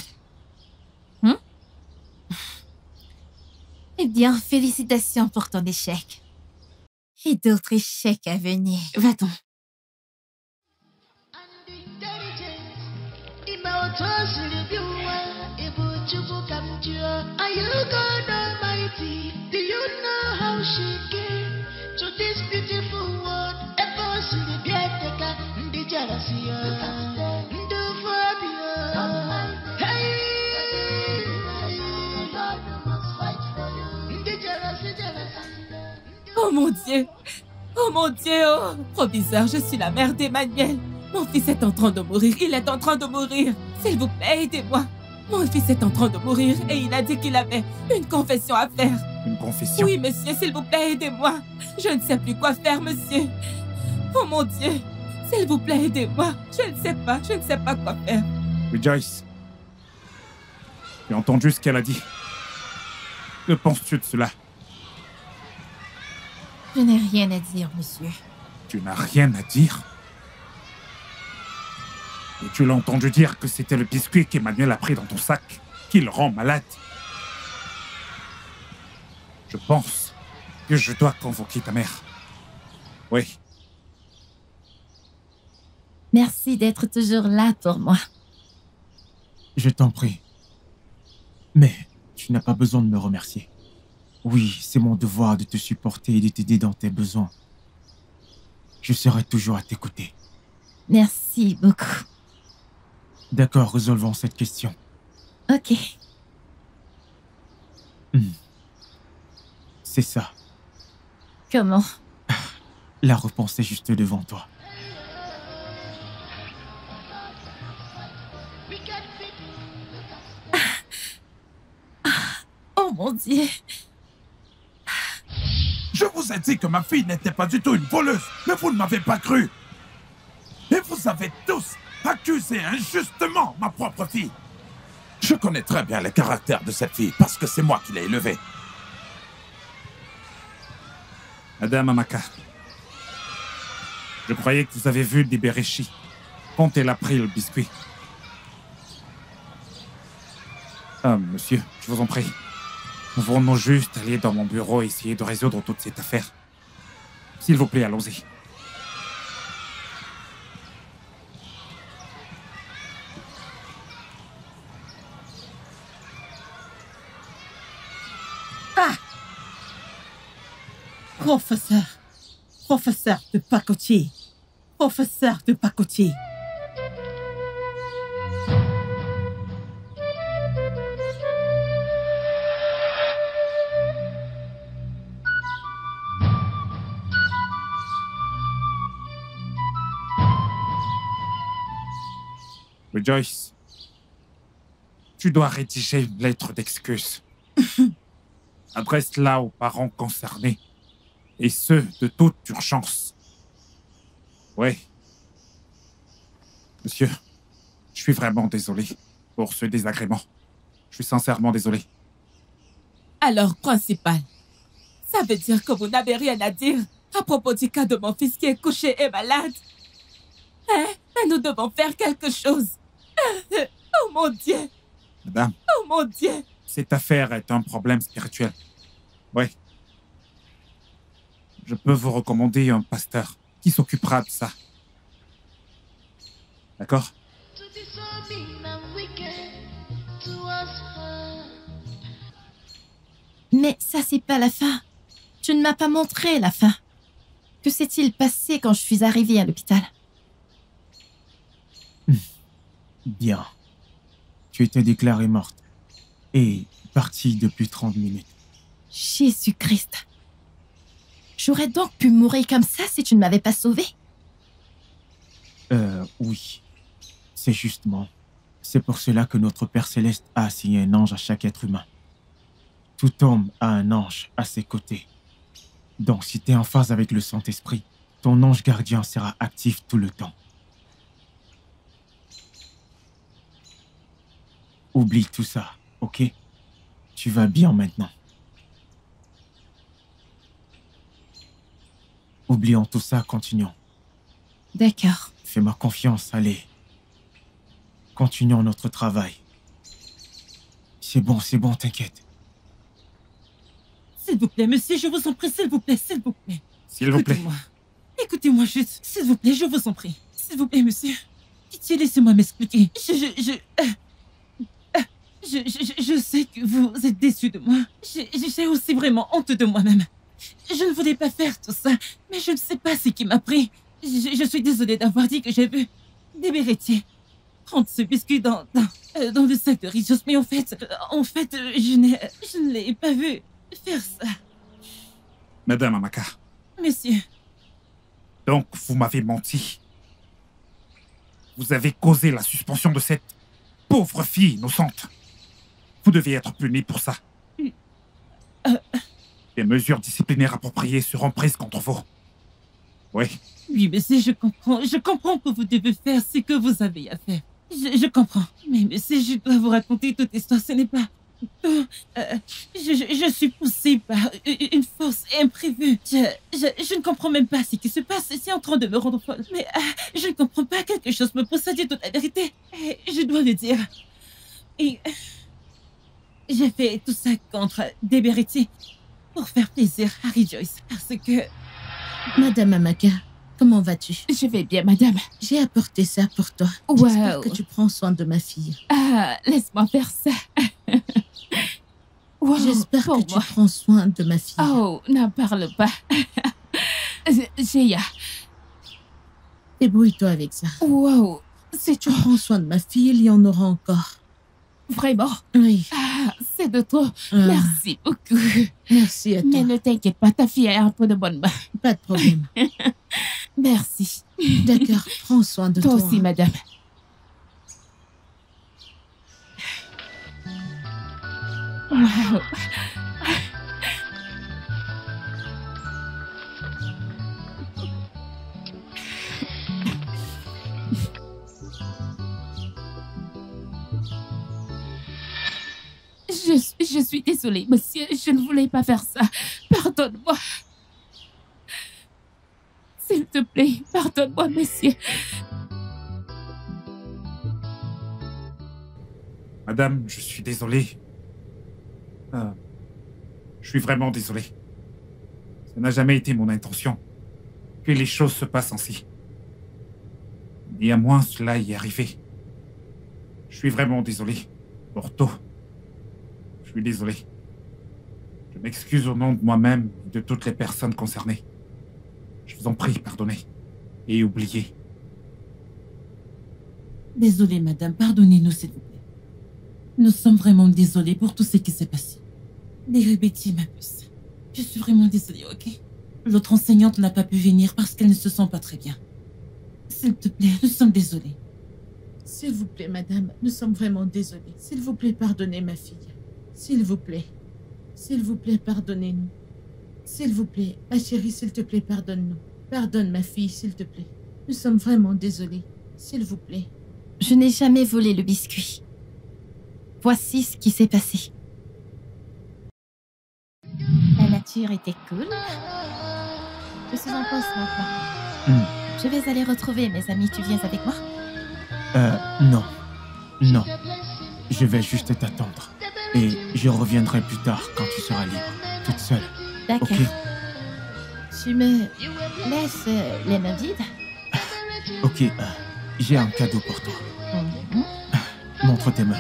Eh bien, félicitations pour ton échec. Et d'autres échecs à venir. Va-t'en. Oh mon Dieu! Oh mon Dieu! Oh, proviseur, je suis la mère d'Emmanuel. Mon fils est en train de mourir. Il est en train de mourir. S'il vous plaît, aidez-moi. Mon fils est en train de mourir et il a dit qu'il avait une confession à faire. Une confession? Oui, monsieur, s'il vous plaît, aidez-moi. Je ne sais plus quoi faire, monsieur. Oh mon Dieu! S'il vous plaît, aidez-moi. Je ne sais pas quoi faire. Joyce, tu as entendu ce qu'elle a dit? Que penses-tu de cela? Je n'ai rien à dire, monsieur. Tu n'as rien à dire? Et tu l'as entendu dire que c'était le biscuit qu'Emmanuel a pris dans ton sac qui le rend malade? Je pense que je dois convoquer ta mère. Oui. Merci d'être toujours là pour moi. Je t'en prie. Mais tu n'as pas besoin de me remercier. Oui, c'est mon devoir de te supporter et de t'aider dans tes besoins. Je serai toujours à tes côtés. Merci beaucoup. D'accord, résolvons cette question. Ok. C'est ça. Comment? La réponse est juste devant toi. Oh mon Dieu. Je vous ai dit que ma fille n'était pas du tout une voleuse, mais vous ne m'avez pas cru. Et vous avez tous accusé injustement ma propre fille. Je connais très bien le caractère de cette fille parce que c'est moi qui l'ai élevée. Madame Amaka, je croyais que vous avez vu Diberishi quand elle a pris le biscuit. Ah, monsieur, je vous en prie. Pouvons-nous juste aller dans mon bureau et essayer de résoudre toute cette affaire? S'il vous plaît, allons-y. Ah! Professeur de pacotille. Professeur de pacotille. Joyce, tu dois rédiger une lettre d'excuse. Adresse-la aux parents concernés, et ce, de toute urgence. Oui. Monsieur, je suis vraiment désolé pour ce désagrément. Je suis sincèrement désolé. Alors, principal, ça veut dire que vous n'avez rien à dire à propos du cas de mon fils qui est couché et malade? Hein? Mais nous devons faire quelque chose. Oh mon Dieu! Madame. Oh mon Dieu! Cette affaire est un problème spirituel. Oui. Je peux vous recommander un pasteur qui s'occupera de ça. D'accord? Mais ça, c'est pas la fin. Tu ne m'as pas montré la fin. Que s'est-il passé quand je suis arrivée à l'hôpital? Bien. Tu étais déclarée morte. Et partie depuis 30 minutes. Jésus-Christ. J'aurais donc pu mourir comme ça si tu ne m'avais pas sauvée? Oui. C'est justement. C'est pour cela que notre Père Céleste a assigné un ange à chaque être humain. Tout homme a un ange à ses côtés. Donc si tu es en phase avec le Saint-Esprit, ton ange gardien sera actif tout le temps. Oublie tout ça, ok? Tu vas bien maintenant. Oublions tout ça, continuons. D'accord. Fais-moi confiance, allez. Continuons notre travail. C'est bon, t'inquiète. S'il vous plaît, monsieur, je vous en prie, s'il vous plaît, s'il vous plaît. S'il vous plaît. Écoutez-moi juste, s'il vous plaît, je vous en prie. S'il vous plaît, monsieur. Pitié, laissez-moi m'expliquer. Je sais que vous êtes déçu de moi. J'ai aussi vraiment honte de moi-même. Je ne voulais pas faire tout ça, mais je ne sais pas ce qui m'a pris. Je suis désolée d'avoir dit que j'ai vu des véritiers prendre ce biscuit dans le sac de Rios, mais en fait, je ne l'ai pas vu faire ça. Madame Amaka. Monsieur. Donc, vous m'avez menti. Vous avez causé la suspension de cette pauvre fille innocente. Vous deviez être puni pour ça. Des mesures disciplinaires appropriées seront prises contre vous. Oui. Oui, monsieur, je comprends que vous devez faire ce que vous avez à faire. Je comprends. Mais monsieur, je dois vous raconter toute l'histoire. Ce n'est pas... Je suis poussée par une force imprévue. Je ne comprends même pas ce qui se passe. C'est en train de me rendre folle. Mais je ne comprends pas. Quelque chose me pousse à dire toute la vérité. Et je dois le dire. Et j'ai fait tout ça contre Diberishi. pour faire plaisir à Harry Joyce, parce que... Madame Amaka, comment vas-tu? Je vais bien, madame. J'ai apporté ça pour toi. Wow. J'espère que tu prends soin de ma fille. Ah, laisse-moi faire ça. Wow, j'espère que tu prends soin de ma fille. Oh, n'en parle pas. Géa. Débrouille-toi avec ça. Wow, si tu prends soin de ma fille, il y en aura encore. Vraiment? Oui. Ah, c'est de toi. Merci beaucoup. Merci à toi. Mais ne t'inquiète pas, ta fille a un peu de bonne main. Pas de problème. Merci. D'accord, prends soin de toi. Toi aussi, madame. Wow. Je suis désolée, monsieur. Je ne voulais pas faire ça. Pardonne-moi. S'il te plaît, pardonne-moi, monsieur. Madame, je suis désolé. Je suis vraiment désolé. Ça n'a jamais été mon intention que les choses se passent ainsi. Néanmoins, cela y est arrivé. Je suis vraiment désolé. Porto. Je suis désolé. Je m'excuse au nom de moi-même et de toutes les personnes concernées. Je vous en prie, pardonnez. Et oubliez. Désolée, madame. Pardonnez-nous, s'il vous plaît. Nous sommes vraiment désolés pour tout ce qui s'est passé. Betty, ma puce. Je suis vraiment désolée, ok? L'autre enseignante n'a pas pu venir parce qu'elle ne se sent pas très bien. S'il te plaît, nous sommes désolés. S'il vous plaît, madame, nous sommes vraiment désolés. S'il vous plaît, pardonnez ma fille. S'il vous plaît. S'il vous plaît, pardonnez-nous. S'il vous plaît, ma chérie, s'il te plaît, pardonne-nous. Pardonne ma fille, s'il te plaît. Nous sommes vraiment désolés. S'il vous plaît. Je n'ai jamais volé le biscuit. Voici ce qui s'est passé. La nature était cool. Je suis en poste maintenant. Je vais aller retrouver mes amis. Tu viens avec moi? Non. Non. Je vais juste t'attendre. Et je reviendrai plus tard quand tu seras libre, toute seule. D'accord. Ok. Tu me laisses les mains vides? Ok, j'ai un cadeau pour toi. Montre tes mains.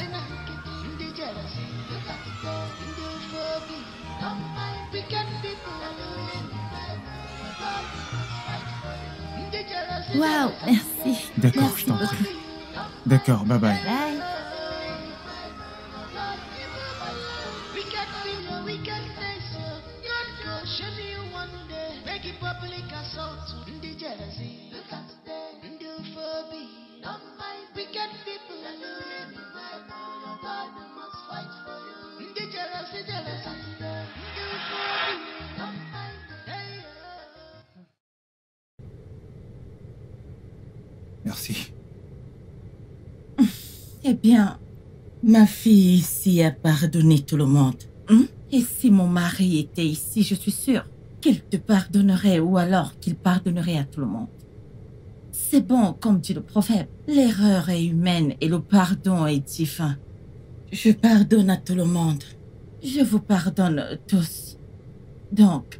Waouh, merci. D'accord, merci je t'en prie. beaucoup. D'accord, bye bye. Bye. Merci. Eh bien, ma fille ici a pardonné tout le monde. Et si mon mari était ici, je suis sûre qu'il te pardonnerait ou alors qu'il pardonnerait à tout le monde. C'est bon, comme dit le prophète, l'erreur est humaine et le pardon est divin. Je pardonne à tout le monde. Je vous pardonne tous. Donc,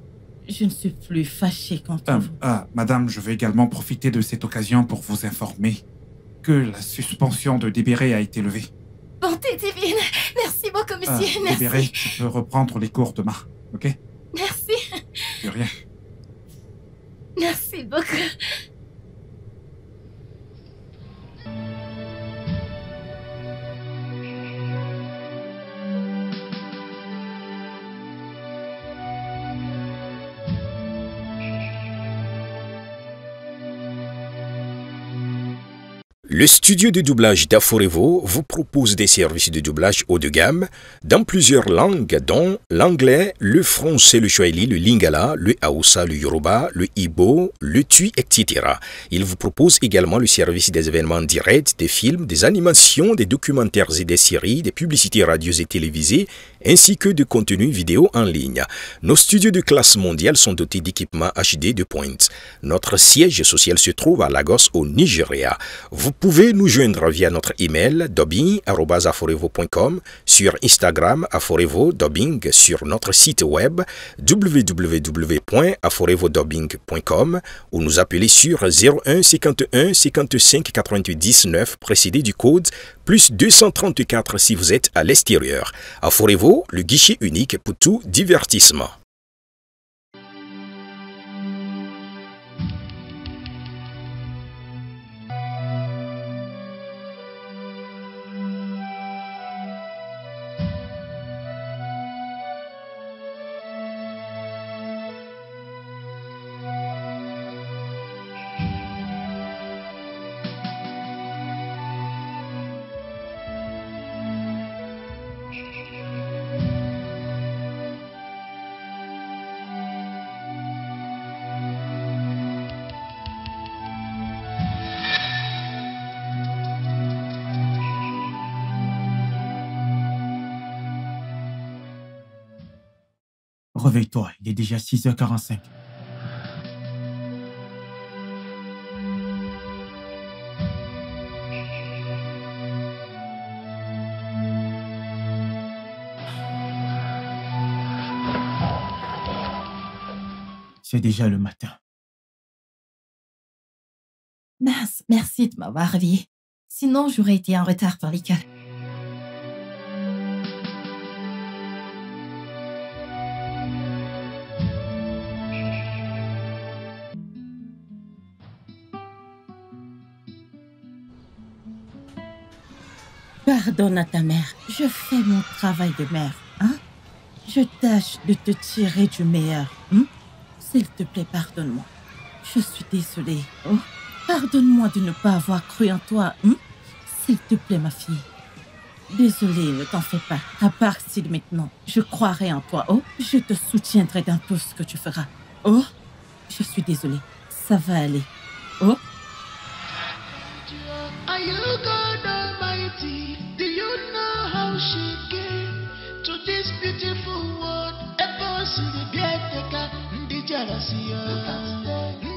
je ne suis plus fâchée contre vous. Madame, je veux également profiter de cette occasion pour vous informer que la suspension de Débéré a été levée. Bonté divine. Merci beaucoup, monsieur. Merci. Débéré, tu peux reprendre les cours demain, ok? Merci. De rien. Merci beaucoup. Le studio de doublage d'Aforevo vous propose des services de doublage haut de gamme dans plusieurs langues dont l'anglais, le français, le swahili, le lingala, le hausa, le yoruba, le ibo, le tui, etc. Il vous propose également le service des événements directs, des films, des animations, des documentaires et des séries, des publicités radios et télévisées, ainsi que de contenus vidéo en ligne. Nos studios de classe mondiale sont dotés d'équipements HD de pointe. Notre siège social se trouve à Lagos au Nigeria. Vous pouvez nous joindre via notre email dubbing@aforevo.com, sur Instagram aforevo-dubbing, sur notre site web www.aforevo-dubbing.com ou nous appeler sur 01 51 55 88 19 précédé du code plus 234 si vous êtes à l'extérieur. Aforevo, le guichet unique pour tout divertissement. Réveille-toi, il est déjà 6h45. C'est déjà le matin. Mince, merci de m'avoir réveillée. Sinon, j'aurais été en retard pour l'école. Pardonne à ta mère. Je fais mon travail de mère. Hein? Je tâche de te tirer du meilleur. Hein? S'il te plaît, pardonne-moi. Je suis désolée. Oh, pardonne-moi de ne pas avoir cru en toi. Hein? S'il te plaît, ma fille. Désolée, ne t'en fais pas. À part si maintenant, je croirai en toi. Oh, je te soutiendrai dans tout ce que tu feras. Oh, je suis désolée. Ça va aller. Oh. Are you God Almighty? Do you know how she came to this beautiful world? Ever see the Biateka, the jealousy,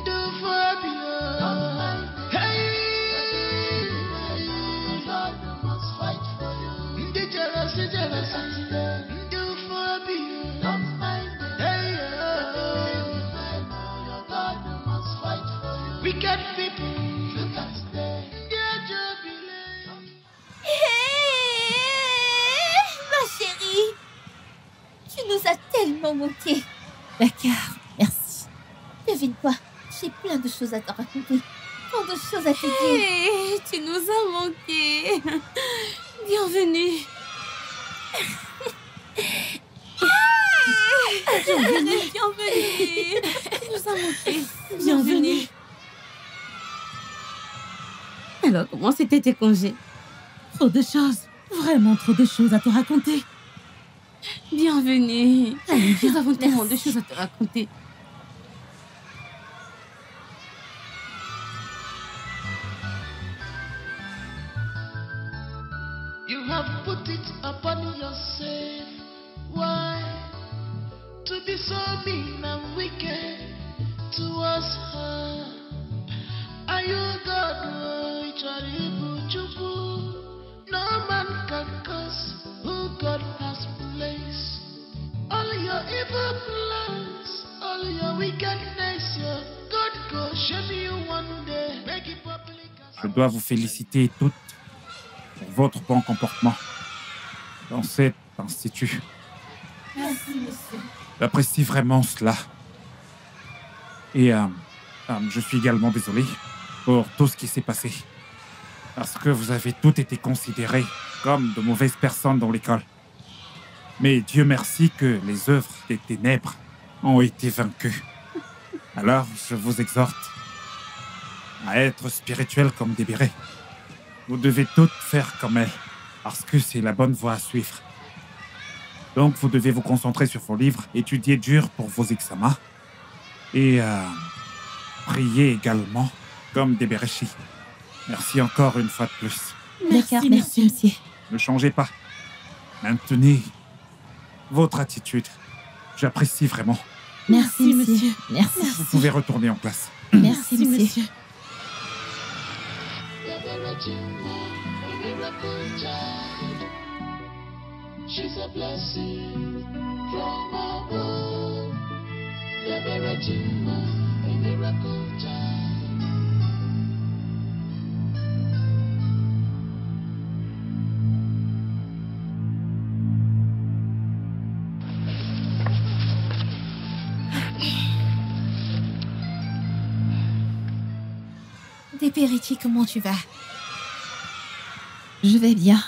the phobia? Hey, God must fight for you. The jealousy, the phobia. Don't mind it. Hey, God must fight for you. Wicked people. Tu nous as tellement manqué. D'accord, merci. Devine quoi, j'ai plein de choses à te raconter. Tant de choses à te dire. Hey, tu nous as manqué. Bienvenue. Bienvenue. Tu nous as manqué. Bienvenue. Alors, comment c'était tes congés? Trop de choses. Vraiment trop de choses à te raconter. Bienvenue. Nous avons tellement de choses à te raconter. You have put it upon yourself. Why? To be so mean and wicked towards her. Are you God? No man can curse who God has placed. All your evil plans, all your wickedness, your God go shame you one day. Make it public. Je dois vous féliciter toutes pour votre bon comportement dans cet institut. Merci, monsieur. J'apprécie vraiment cela. Et je suis également désolé pour tout ce qui s'est passé. Parce que vous avez toutes été considérées comme de mauvaises personnes dans l'école. Mais Dieu merci que les œuvres des ténèbres ont été vaincues. Alors, je vous exhorte à être spirituels comme des bérets. Vous devez toutes faire comme elle, parce que c'est la bonne voie à suivre. Donc, vous devez vous concentrer sur vos livres, étudier dur pour vos examens, et prier également comme des béréchis. Merci encore une fois de plus. D'accord, merci, monsieur. Ne changez pas. Maintenez votre attitude. J'apprécie vraiment. Merci, monsieur. Merci. Vous pouvez retourner en classe. Merci, monsieur. She's a blessing from above. The Virgin, a miracle child. Debereti, comment tu vas? Je vais bien.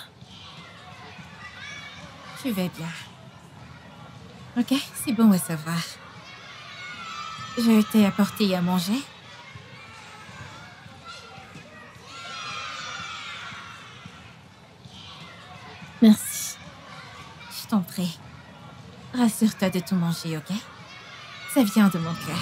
Je vais bien. Ok, c'est bon à savoir. Je t'ai apporté à manger. Merci. Je t'en prie. Rassure-toi de tout manger, ok? Ça vient de mon cœur.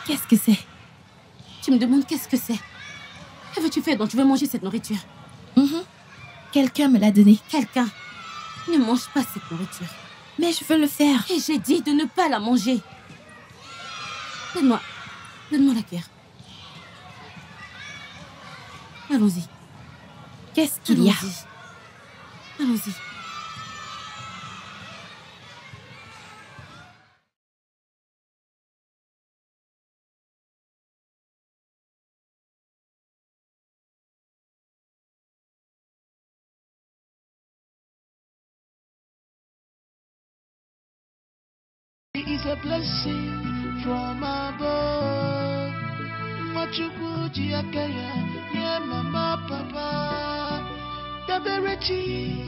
Qu'est-ce que c'est? Tu me demandes qu'est-ce que c'est? Que veux-tu faire dont tu veux manger cette nourriture? Quelqu'un me l'a donné. Quelqu'un? Ne mange pas cette nourriture. Mais je veux le faire. Et j'ai dit de ne pas la manger. Donne-moi la cuillère. Allons-y. Qu'est-ce qu'il y a? Allons-y. Is a blessing from above. Machukuji akaya, yeah, mama, papa. Dabereti,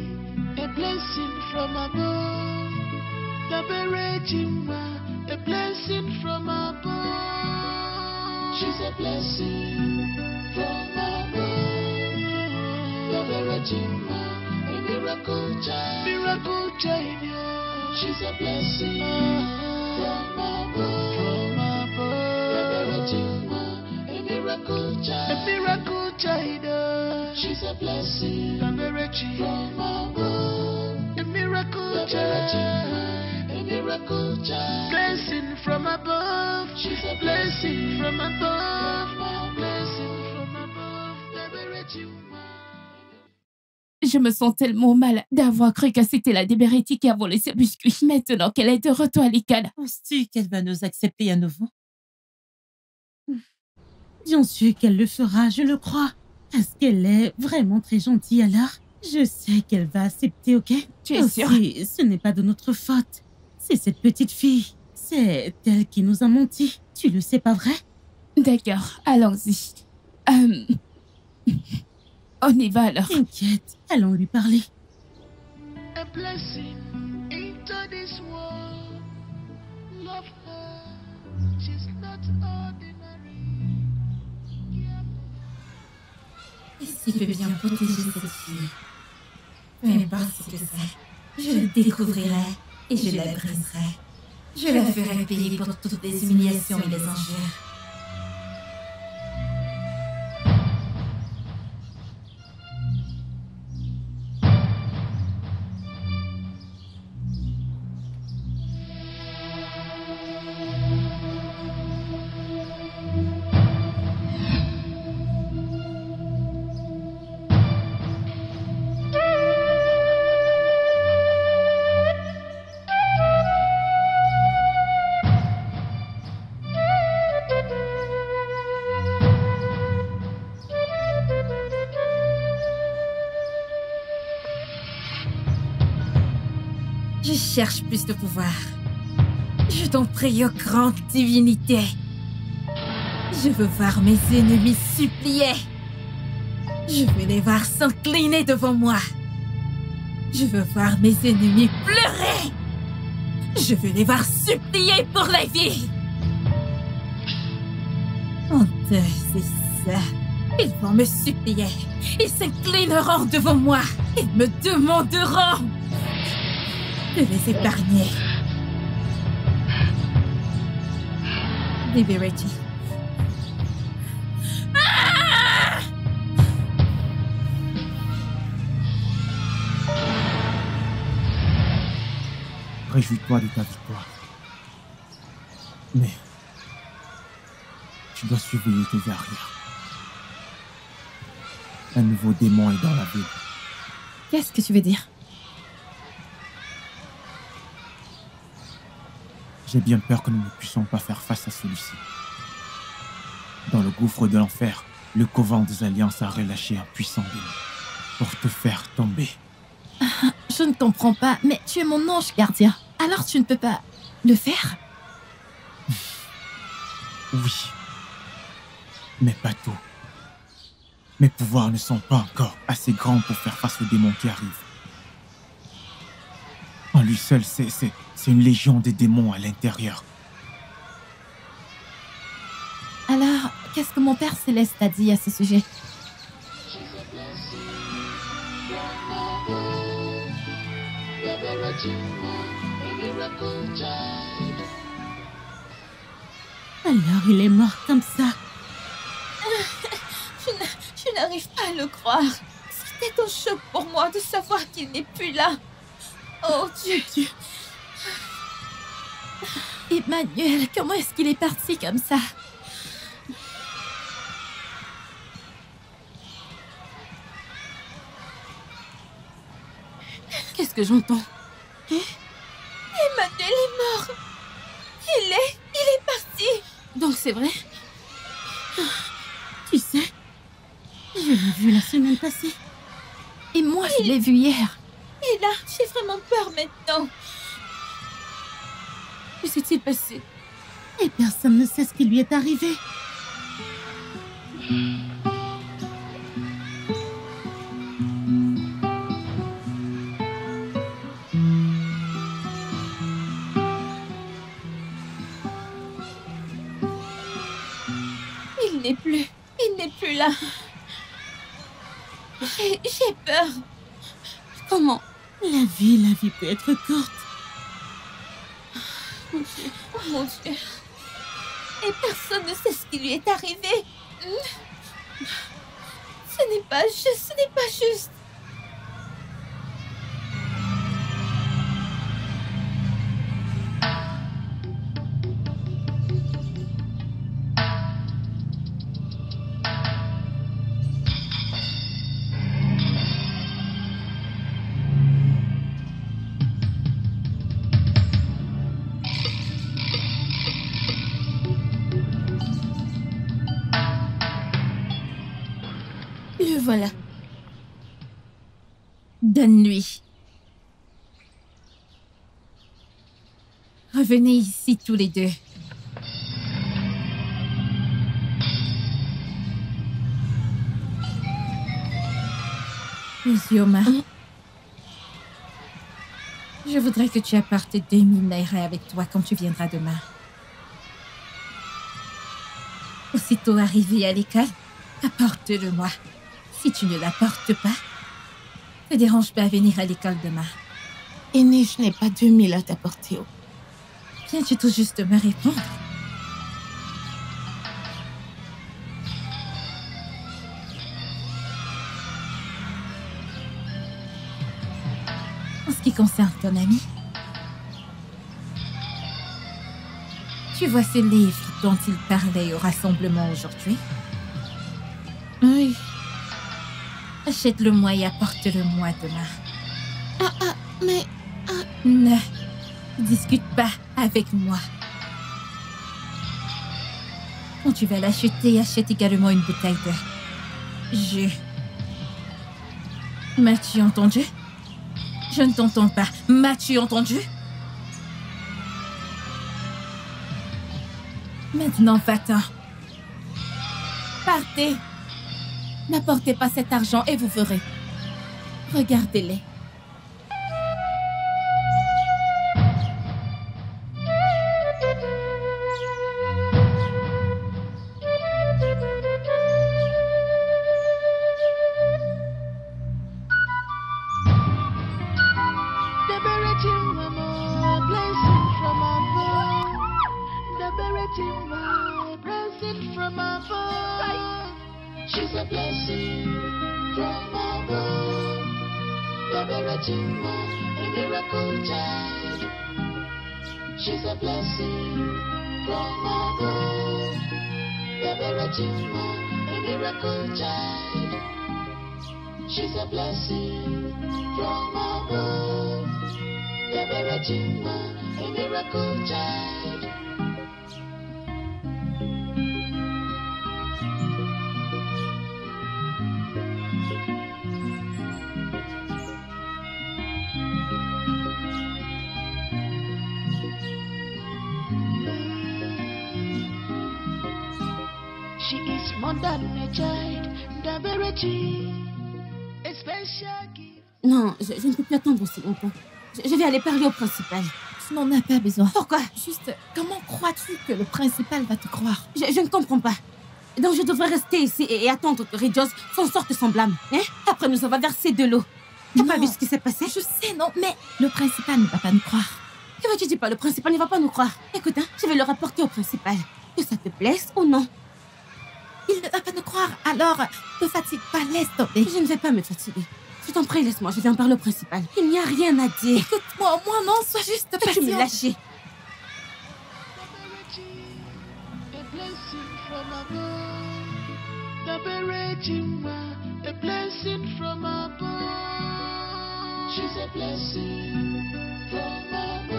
a blessing from above. Dabereti, a blessing from above. She's a blessing from above. Dabereti, a miracle child. Miracle child, yeah. She's a blessing from above. From above. A miracle child. A miracle child. She's a blessing from above. A miracle child. A miracle child. Blessing from above. She's a blessing from above. Blessing from above. Je me sens tellement mal d'avoir cru que c'était la Debereti qui a volé ce biscuit. Maintenant qu'elle est de retour à l'école. Penses-tu qu'elle va nous accepter à nouveau? Bien sûr qu'elle le fera, je le crois. Parce qu'elle est vraiment très gentille alors. Je sais qu'elle va accepter, ok? Tu es sûre? Ce n'est pas de notre faute. C'est cette petite fille. C'est elle qui nous a menti. Tu le sais, pas vrai? D'accord, allons-y. On y va alors. T'inquiète, allons lui parler. A blessing into this world. Love her. She's not ordinary. Et s'il peut bien protéger cette fille, peu importe ce que c'est, je le découvrirai et je la briserai. Je la ferai payer pour toutes les humiliations et les injures. Je cherche plus de pouvoir. Je t'en prie, ô grande divinité. Je veux voir mes ennemis supplier. Je veux les voir s'incliner devant moi. Je veux voir mes ennemis pleurer. Je veux les voir supplier pour la vie. Honteux, c'est ça. Ils vont me supplier. Ils s'inclineront devant moi. Ils me demanderont de les épargner. Liberty. Réjouis-toi de ta victoire. Mais tu dois surveiller tes arrières. Un nouveau démon est dans la ville. Qu'est-ce que tu veux dire? J'ai bien peur que nous ne puissions pas faire face à celui-ci. Dans le gouffre de l'enfer, le couvent des Alliances a relâché un puissant démon pour te faire tomber. Je ne comprends pas, mais tu es mon ange gardien. Alors tu ne peux pas le faire? Oui, mais pas tout. Mes pouvoirs ne sont pas encore assez grands pour faire face aux démons qui arrivent. En lui seul, c'est une légion de démons à l'intérieur. Alors, qu'est-ce que mon Père Céleste a dit à ce sujet? Alors il est mort comme ça. Je n'arrive pas à le croire. C'était un choc pour moi de savoir qu'il n'est plus là. Oh Dieu. Emmanuel, comment est-ce qu'il est parti comme ça? Qu'est-ce que j'entends? Emmanuel est mort. Il est parti. Donc c'est vrai? Tu sais, je l'ai vu la semaine passée. Et moi, je l'ai vu hier. Et là, j'ai vraiment peur maintenant. Que s'est-il passé? Et personne ne sait ce qui lui est arrivé. Il n'est plus là. J'ai peur. Comment? La vie peut être courte. Mon Dieu, oh mon Dieu. Et personne ne sait ce qui lui est arrivé. Ce n'est pas juste. Le voilà. Donne-lui. Revenez ici tous les deux. Uzioma, je voudrais que tu apportes 2000 naira avec toi quand tu viendras demain. Aussitôt arrivé à l'école, apporte-le-moi. Si tu ne l'apportes pas, ne dérange pas à venir à l'école demain. Aîné, je n'ai pas 2000 à t'apporter. Viens-tu tout juste me répondre? En ce qui concerne ton ami, tu vois ce livre dont il parlait au rassemblement aujourd'hui? Oui. Achète-le-moi et apporte-le-moi demain. Mais... Ne discute pas avec moi. Quand tu vas l'acheter, achète également une bouteille de jus. M'as-tu entendu? Je ne t'entends pas. M'as-tu entendu? Maintenant, va-t'en. Partez. N'apportez pas cet argent et vous verrez. Regardez-les. She's a blessing from above. The Beratima, a miracle child. She's a blessing from above. The Beratima, a miracle child. She's a blessing from above. The Beratima, a miracle child. She is more than a child, the Verity, a special gift. Non, je ne peux plus attendre aussi longtemps. Je vais aller parler au principal. Tu n'en as pas besoin. Pourquoi? Juste, comment crois-tu que le principal va te croire? Je ne comprends pas. Donc je devrais rester ici et attendre que Ridios s'en sorte sans blâme. Hein? Après nous, on va verser de l'eau. T'as pas vu ce qui s'est passé? Je sais, non, mais le principal ne va pas nous croire. Que veux-tu dire pas? Le principal ne va pas nous croire. Écoute, hein, je vais le rapporter au principal. Que ça te plaise ou non? Il ne va pas nous croire, alors ne fatigue pas, laisse tomber. Je ne vais pas me fatiguer. Je t'en prie, laisse-moi, je vais en parler au principal. Il n'y a rien à dire. Écoute-moi, au moins non, sois juste patiente. Peux-tu me lâcher? The Beratima, a blessing from above. She's a blessing from above.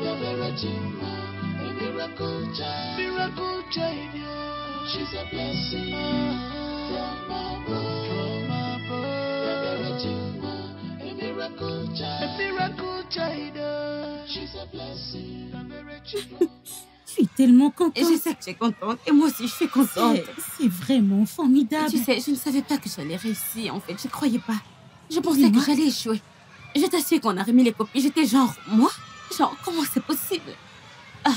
The Beratima, a miracle child. Miracle child, yeah. She's a blessing from above. From above. The Beratima, a miracle child. A miracle child, yeah. She's a blessing. The Beratima. Je suis tellement contente. Je sais que tu es contente. Et moi aussi, je suis contente. C'est vraiment formidable. Tu sais, je ne savais pas que j'allais réussir, en fait. Je ne croyais pas. Je pensais que j'allais échouer. Je t'assure qu'on a remis les copies. J'étais genre, moi? Genre, comment c'est possible? Ah,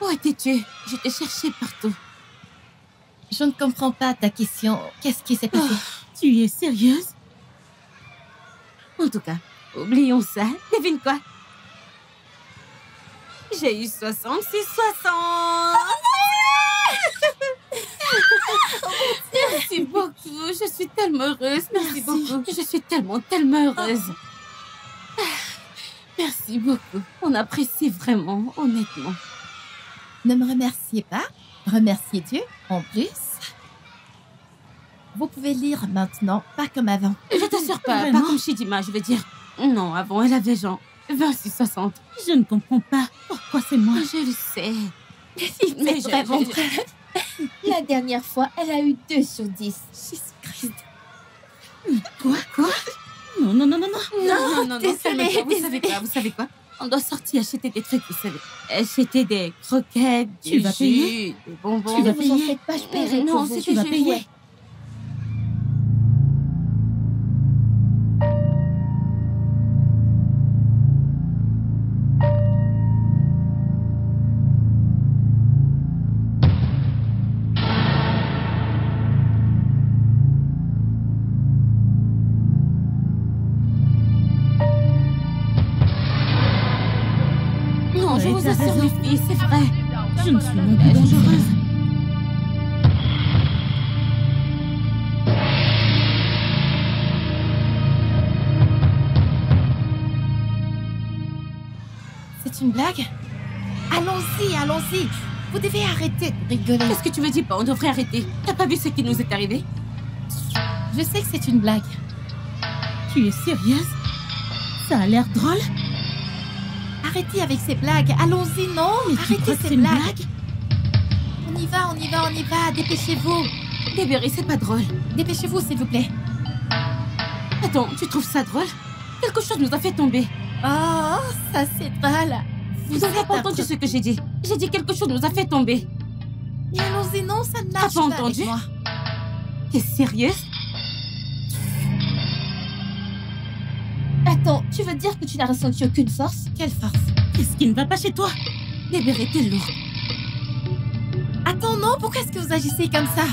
où étais-tu? Je t'ai cherché partout. Je ne comprends pas ta question. Qu'est-ce qui s'est passé? Tu es sérieuse? En tout cas, oublions ça. Devine quoi? J'ai eu 66-60. Merci beaucoup. Je suis tellement heureuse. Merci beaucoup. Je suis tellement heureuse. Merci beaucoup. On apprécie vraiment, honnêtement. Ne me remerciez pas. Remerciez Dieu, en plus. Vous pouvez lire maintenant, pas comme avant. Je t'assure pas comme Chidima, je veux dire. Non, avant, elle avait genre 26-60. Je ne comprends pas. Pourquoi c'est moi? Je le sais. Mais vraiment La dernière fois, elle a eu 2 sur 10. Jésus-Christ. Quoi? Non. Non, désolée, vous savez quoi? On doit sortir acheter des trucs, vous savez. Acheter des croquettes, tu vas payer? Des bonbons. Tu vas payer? Ne vous en faites pas, je paierai pour vous. Tu vas payer? Non, je vous assure, les filles, c'est vrai. Je ne suis non plus dangereuse. C'est une blague? Allons-y. Vous devez arrêter de rigoler. Qu'est-ce que tu veux dire? On devrait arrêter. T'as pas vu ce qui nous est arrivé? Je sais que c'est une blague. Tu es sérieuse? Ça a l'air drôle? Arrêtez avec ces blagues. Allons-y, non? Mais tu crois Arrêtez que ces c'est une blagues. blague? On y va. Dépêchez-vous. Débéry, c'est pas drôle. Dépêchez-vous, s'il vous plaît. Attends, tu trouves ça drôle? Quelque chose nous a fait tomber. Oh, ça c'est drôle. Vous n'avez pas entendu ce que j'ai dit? J'ai dit quelque chose nous a fait tomber. Mais allons-y, non, ça ne marche T'as pas pas entendu? avec moi. T'es sérieuse? Attends, tu veux dire que tu n'as ressenti aucune force? Quelle force? Qu'est-ce qui ne va pas chez toi? Débéry, t'es lourde. Attends, non, pourquoi est-ce que vous agissez comme ça?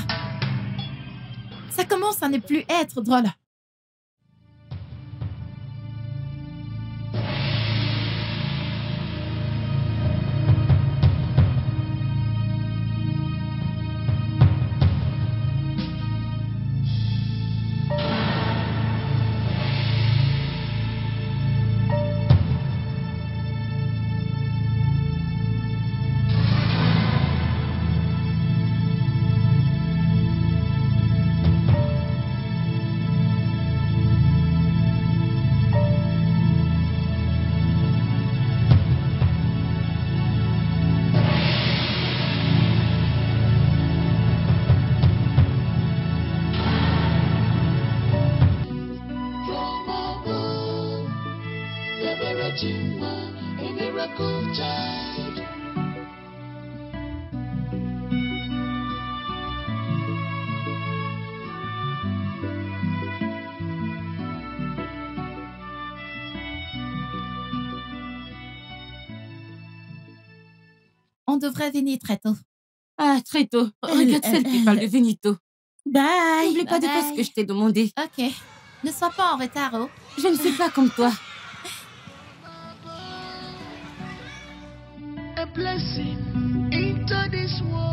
Ça commence à ne plus être drôle. you are a miracle child. On devrait venir très tôt. Ah, très tôt. Regarde celle qui parle de Venito. Bye. N'oublie pas de faire ce que je t'ai demandé. Ok. Ne sois pas en retard, oh. Je ne suis pas comme toi. A blessing into this world.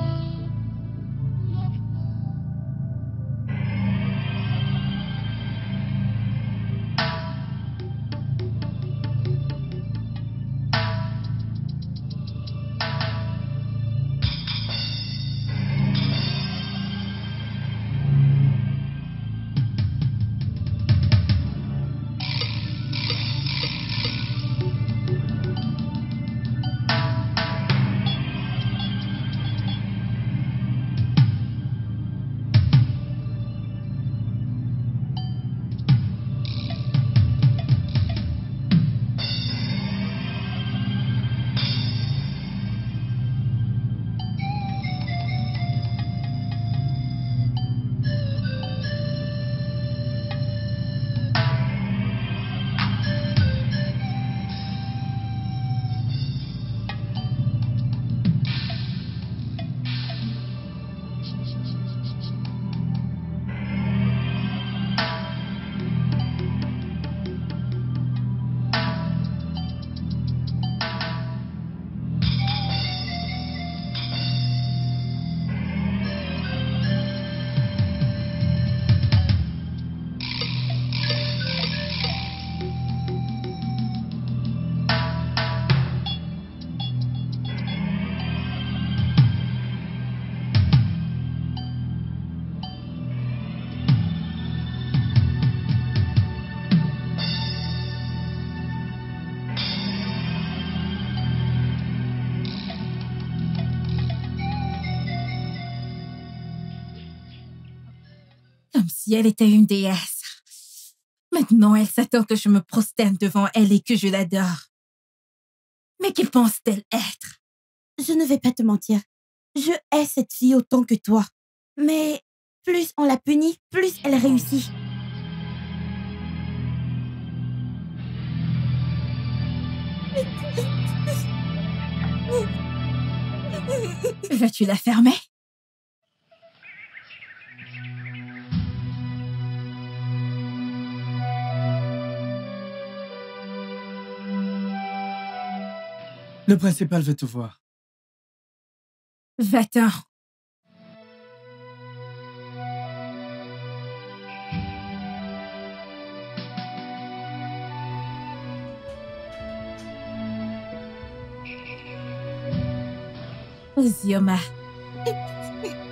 Comme si elle était une déesse. Maintenant, elle s'attend que je me prosterne devant elle et que je l'adore. Mais qui pense-t-elle être? Je ne vais pas te mentir. Je hais cette fille autant que toi. Mais plus on la punit, plus elle réussit. Vas-tu la fermer? Le principal veut te voir. Va-t'en. Osioma,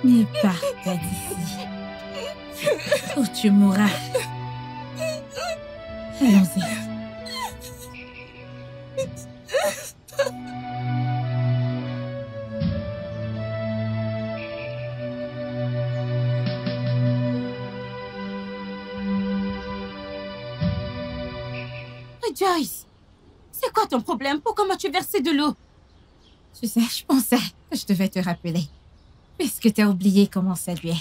ne pars pas d'ici. Ou tu mourras. Allons-y. Joyce, c'est quoi ton problème? Pourquoi m'as-tu versé de l'eau? Tu sais, je pensais que je devais te rappeler. Puisque tu as oublié comment saluer.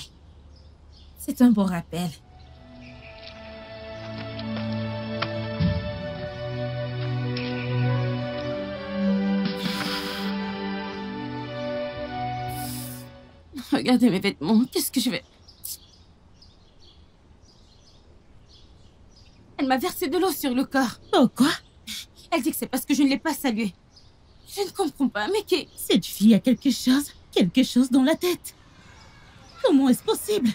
C'est un bon rappel. Regardez mes vêtements. Qu'est-ce que je vais... Elle m'a versé de l'eau sur le corps. Oh, quoi? Elle dit que c'est parce que je ne l'ai pas saluée. Je ne comprends pas, mais qui... Cette fille a quelque chose dans la tête. Comment est-ce possible?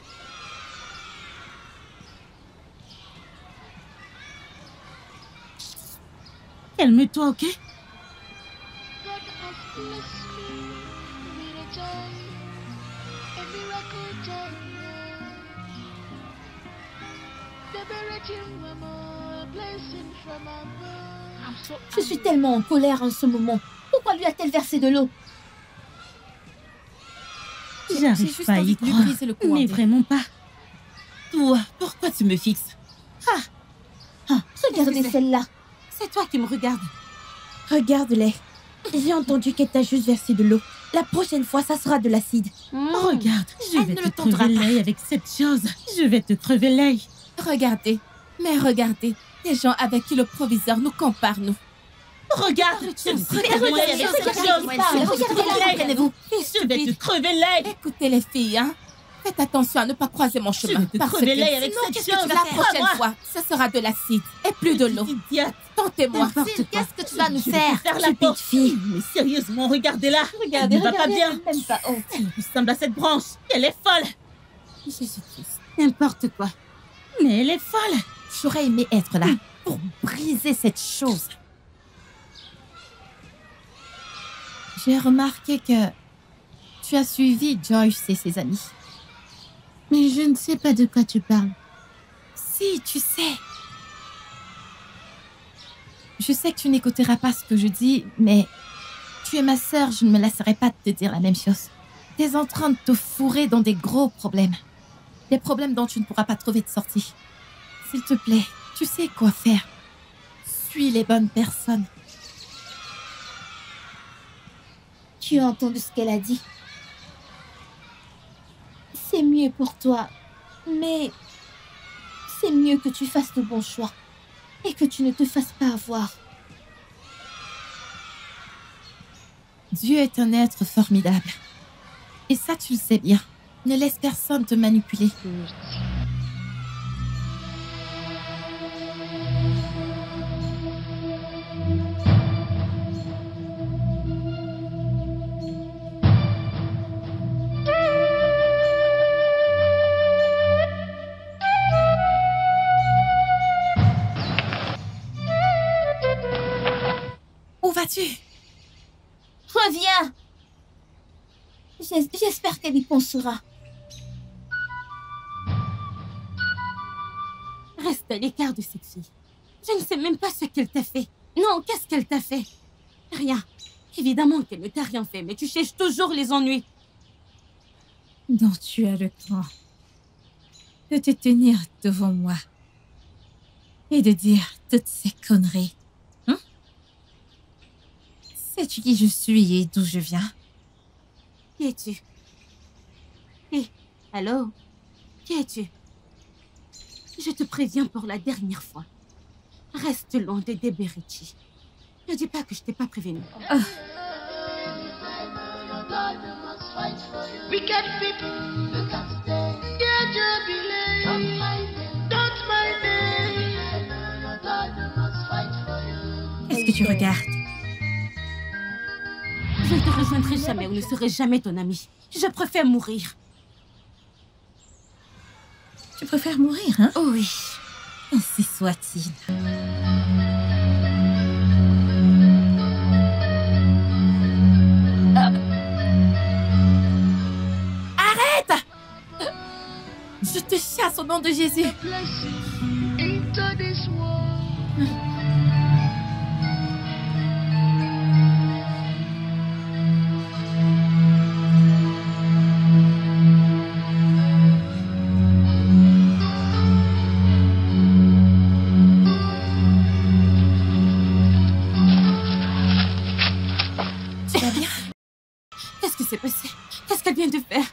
Calme-toi, ok? Je suis tellement en colère en ce moment. Pourquoi lui a-t-elle versé de l'eau? J'arrive pas à y croire. Mais vraiment pas. Toi, pourquoi tu me fixes? Regardez celle-là. C'est toi qui me regardes. Regarde-les. J'ai entendu qu'elle t'a juste versé de l'eau. La prochaine fois, ça sera de l'acide. Regarde, je Elle vais ne te le tentera crever pas. l'œil avec cette chose. Je vais te crever l'œil. Regardez, mais regardez, les gens avec qui le proviseur nous compare, nous. Regarde, Regardez-moi avec cette chose. Regardez-vous. Je vais te crever l'œil. Écoutez les filles, hein. Faites attention à ne pas croiser mon chemin. vais te parce crever que l'œil avec sinon, cette qu'est-ce que chose. tu vas faire la prochaine Crois-moi. fois, ce sera de l'acide et plus de l'eau. Tentez-moi. Maxime, qu'est-ce que tu vas nous Je vais faire? te faire la porte, fille. Mais sérieusement, regardez-la. Regardez, Elle ne va pas regardez, bien. elle n'a même pas honte. Elle ressemble à cette branche. Elle est folle. Jésus-Christ, n'importe quoi. Mais elle est folle. J'aurais aimé être là pour briser cette chose. J'ai remarqué que tu as suivi Joyce et ses amis. Mais je ne sais pas de quoi tu parles. Si, tu sais. Je sais que tu n'écouteras pas ce que je dis, mais tu es ma sœur, je ne me lasserai pas de te dire la même chose. Tu es en train de te fourrer dans des gros problèmes. Des problèmes dont tu ne pourras pas trouver de sortie. S'il te plaît, tu sais quoi faire. Suis les bonnes personnes. Tu as entendu ce qu'elle a dit? C'est mieux pour toi, mais c'est mieux que tu fasses de bons choix et que tu ne te fasses pas avoir. Dieu est un être formidable. Et ça, tu le sais bien. Ne laisse personne te manipuler. Où vas-tu? Reviens! J'espère qu'elle y pensera. Reste à l'écart de cette fille. Je ne sais même pas ce qu'elle t'a fait. Non, qu'est-ce qu'elle t'a fait? Rien. Évidemment qu'elle ne t'a rien fait, mais tu cherches toujours les ennuis. Donc tu as le temps de te tenir devant moi et de dire toutes ces conneries. Hein? Sais-tu qui je suis et d'où je viens? Qui es-tu? Hé, allô? Qui es-tu? Je te préviens pour la dernière fois. Reste loin de Deberici. Ne dis pas que je t'ai pas prévenu. Wicked people, look at them. Yeah, jubilee. Don't mind them. Don't mind them. Your God must fight for you. Qu'est-ce que tu regardes? Je ne te rejoindrai jamais ou ne serai jamais ton ami. Je préfère mourir. Tu préfères mourir, hein? Oh oui. Ainsi soit-il. Arrête! Je te chasse au nom de Jésus. Into this world. Tu vas bien? Qu'est-ce qui s'est passé? Qu'est-ce qu'elle vient de faire?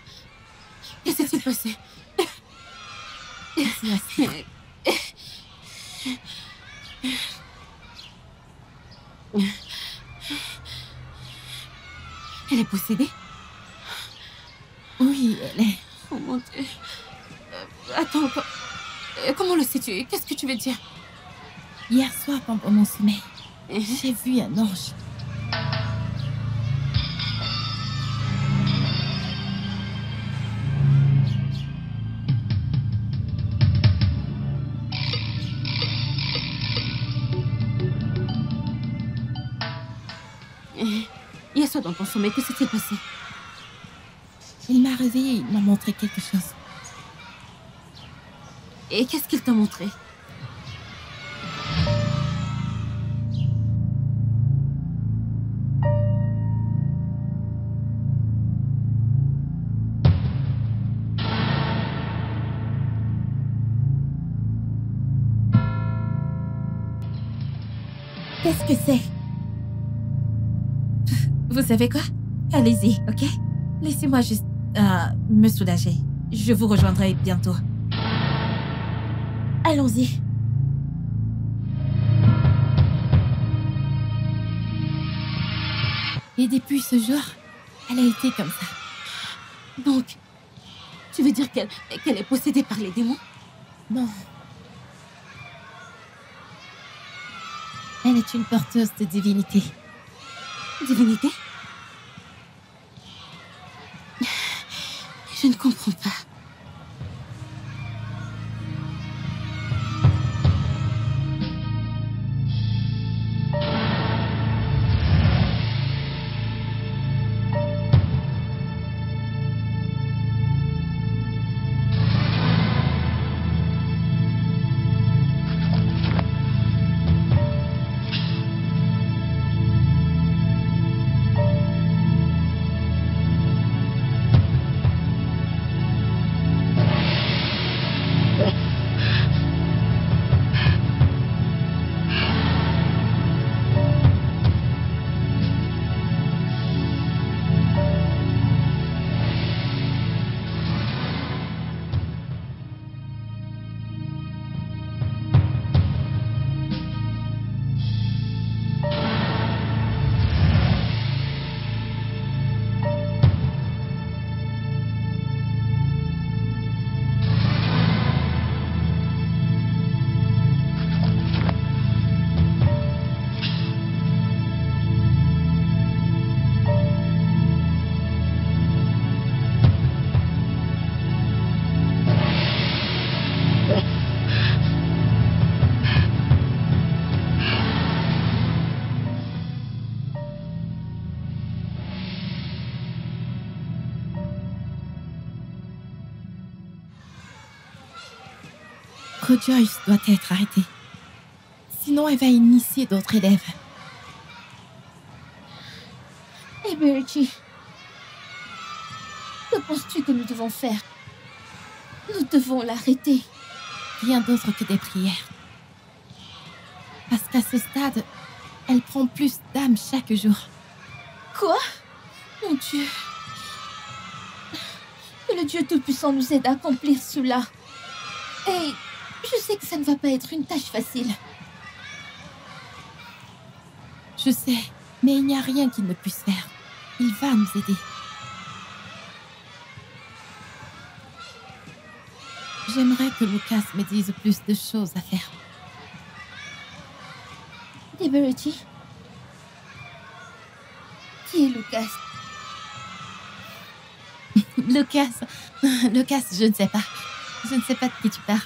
Qu'est-ce qui s'est passé? Elle est possédée? Oui, elle est. Oh mon Dieu. Attends, comment le sais-tu? Qu'est-ce que tu veux dire? Hier soir, pendant mon sommeil, j'ai vu un ange. Hier soir dans ton sommeil, qu'est-ce qui s'est passé? Il m'a réveillée, il m'a montré quelque chose. Et qu'est-ce qu'il t'a montré? Qu'est-ce que c'est? Vous savez quoi? Allez-y, ok? Laissez-moi juste me soulager. Je vous rejoindrai bientôt. Allons-y. Et depuis ce jour, elle a été comme ça. Donc, tu veux dire qu'elle est possédée par les démons? Non. Elle est une porteuse de divinité. Divinité? Je ne comprends pas. Joyce doit être arrêtée. Sinon, elle va initier d'autres élèves. Hey, Bertie, que penses-tu que nous devons faire? Nous devons l'arrêter. Rien d'autre que des prières. Parce qu'à ce stade, elle prend plus d'âme chaque jour. Quoi? Mon Dieu. Que le Dieu Tout-Puissant nous aide à accomplir cela. Et je sais que ça ne va pas être une tâche facile. Je sais, mais il n'y a rien qu'il ne puisse faire. Il va nous aider. J'aimerais que Lucas me dise plus de choses à faire. Liberty? Qui est Lucas? Lucas, je ne sais pas. Je ne sais pas de qui tu parles.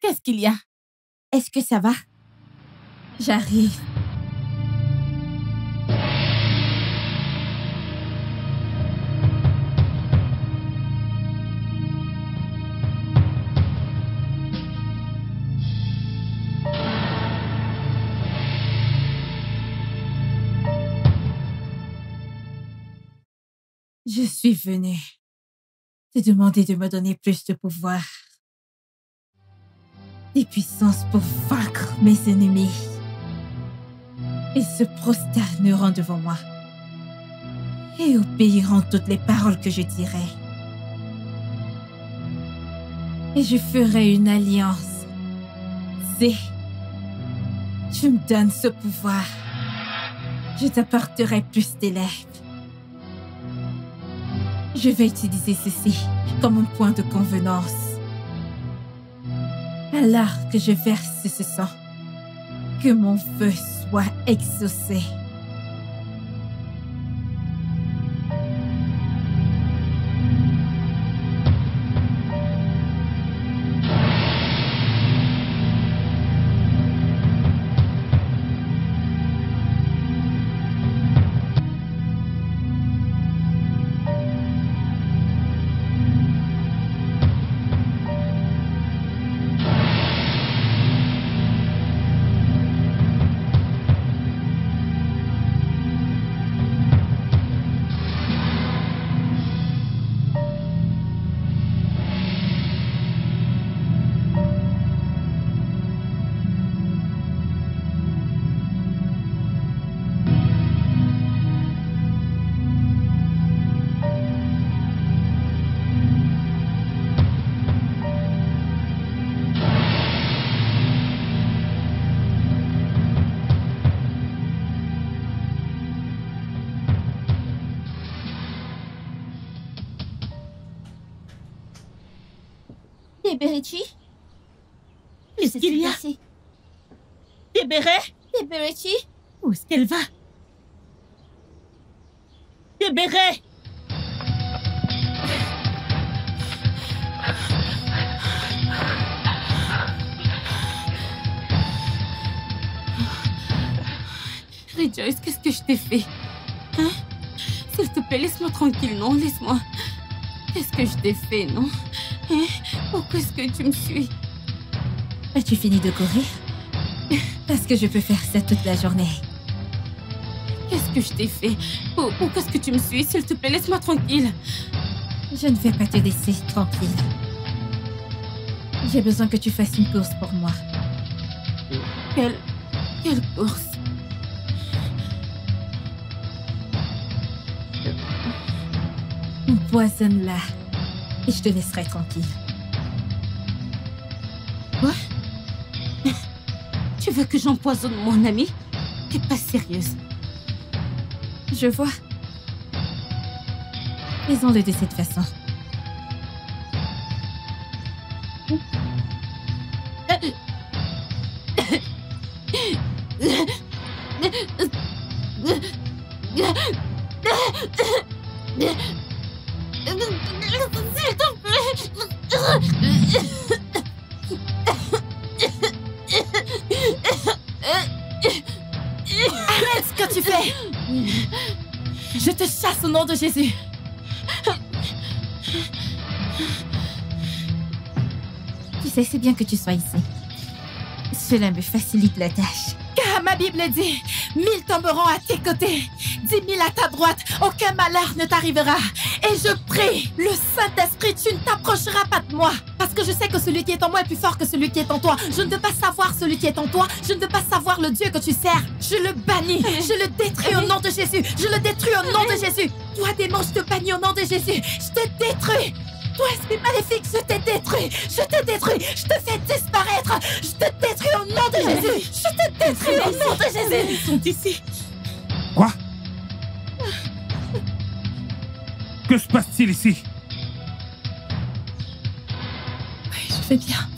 Qu'est-ce qu'il y a? Est-ce que ça va? J'arrive. Je suis venue te demander de me donner plus de pouvoir. Des puissances pour vaincre mes ennemis. Ils se prosterneront devant moi et obéiront toutes les paroles que je dirai. Et je ferai une alliance. Si tu me donnes ce pouvoir, je t'apporterai plus d'élèves. Je vais utiliser ceci comme un point de convenance. Alors que je verse ce sang, que mon vœu soit exaucé. Teberichi? Qu'est-ce qu'il y a? Tébéré? Teberichi? Où est-ce qu'elle va? Tébéré! Rejoice, qu'est-ce que je t'ai fait? Hein? S'il te plaît, laisse-moi tranquille, non? Laisse-moi. Qu'est-ce que je t'ai fait, non? Hein? Pourquoi est-ce que tu me suis? As-tu fini de courir? Parce que je peux faire ça toute la journée. Qu'est-ce que je t'ai fait? Pourquoi est-ce que tu me suis? S'il te plaît, laisse-moi tranquille. Je ne vais pas te laisser tranquille. J'ai besoin que tu fasses une course pour moi. Quelle course? Empoisonne-la et je te laisserai tranquille. Quoi? Tu veux que j'empoisonne mon ami? T'es pas sérieuse. Je vois. Faisons-le de cette façon. Arrête ce que tu fais! Je te chasse au nom de Jésus! Tu sais, c'est bien que tu sois ici. Cela me facilite la tâche. Car ma Bible dit, 1000 tomberont à tes côtés, 10 000 à ta droite, aucun malheur ne t'arrivera. Et je prie, le Saint-Esprit, tu ne t'approcheras pas de moi. Parce que je sais que celui qui est en moi est plus fort que celui qui est en toi. Je ne veux pas savoir celui qui est en toi. Je ne veux pas savoir le Dieu que tu sers. Je le bannis. Je le détruis au nom de Jésus. Je le détruis au nom de Jésus. Toi, démon, je te bannis au nom de Jésus. Je te détruis. Toi, esprit maléfique, je te détruis. Je te détruis. Je te fais disparaître. Je te détruis au nom de Jésus. Je te détruis au nom de Jésus. Ils sont ici. Quoi? Que se passe-t-il ici? Oui, je vais bien.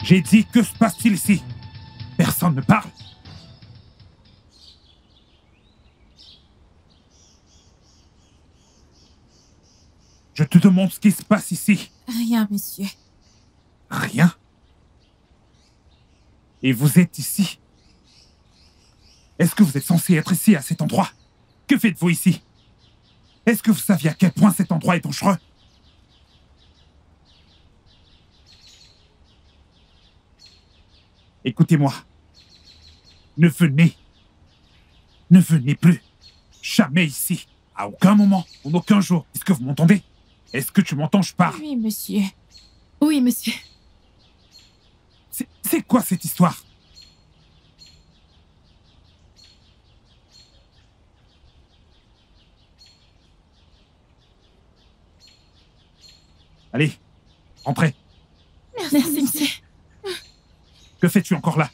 J'ai dit, que se passe-t-il ici? Personne ne parle. Je te demande ce qui se passe ici. Rien, monsieur. Rien? Et vous êtes ici? Est-ce que vous êtes censé être ici, à cet endroit? Que faites-vous ici? Est-ce que vous saviez à quel point cet endroit est dangereux? Écoutez-moi. Ne venez plus. Jamais ici. À aucun moment, en aucun jour. Est-ce que vous m'entendez? Est-ce que tu m'entends? Je parle. Oui, monsieur. Oui, monsieur. C'est quoi cette histoire? Allez, entrez. Merci, monsieur. Que fais-tu encore là?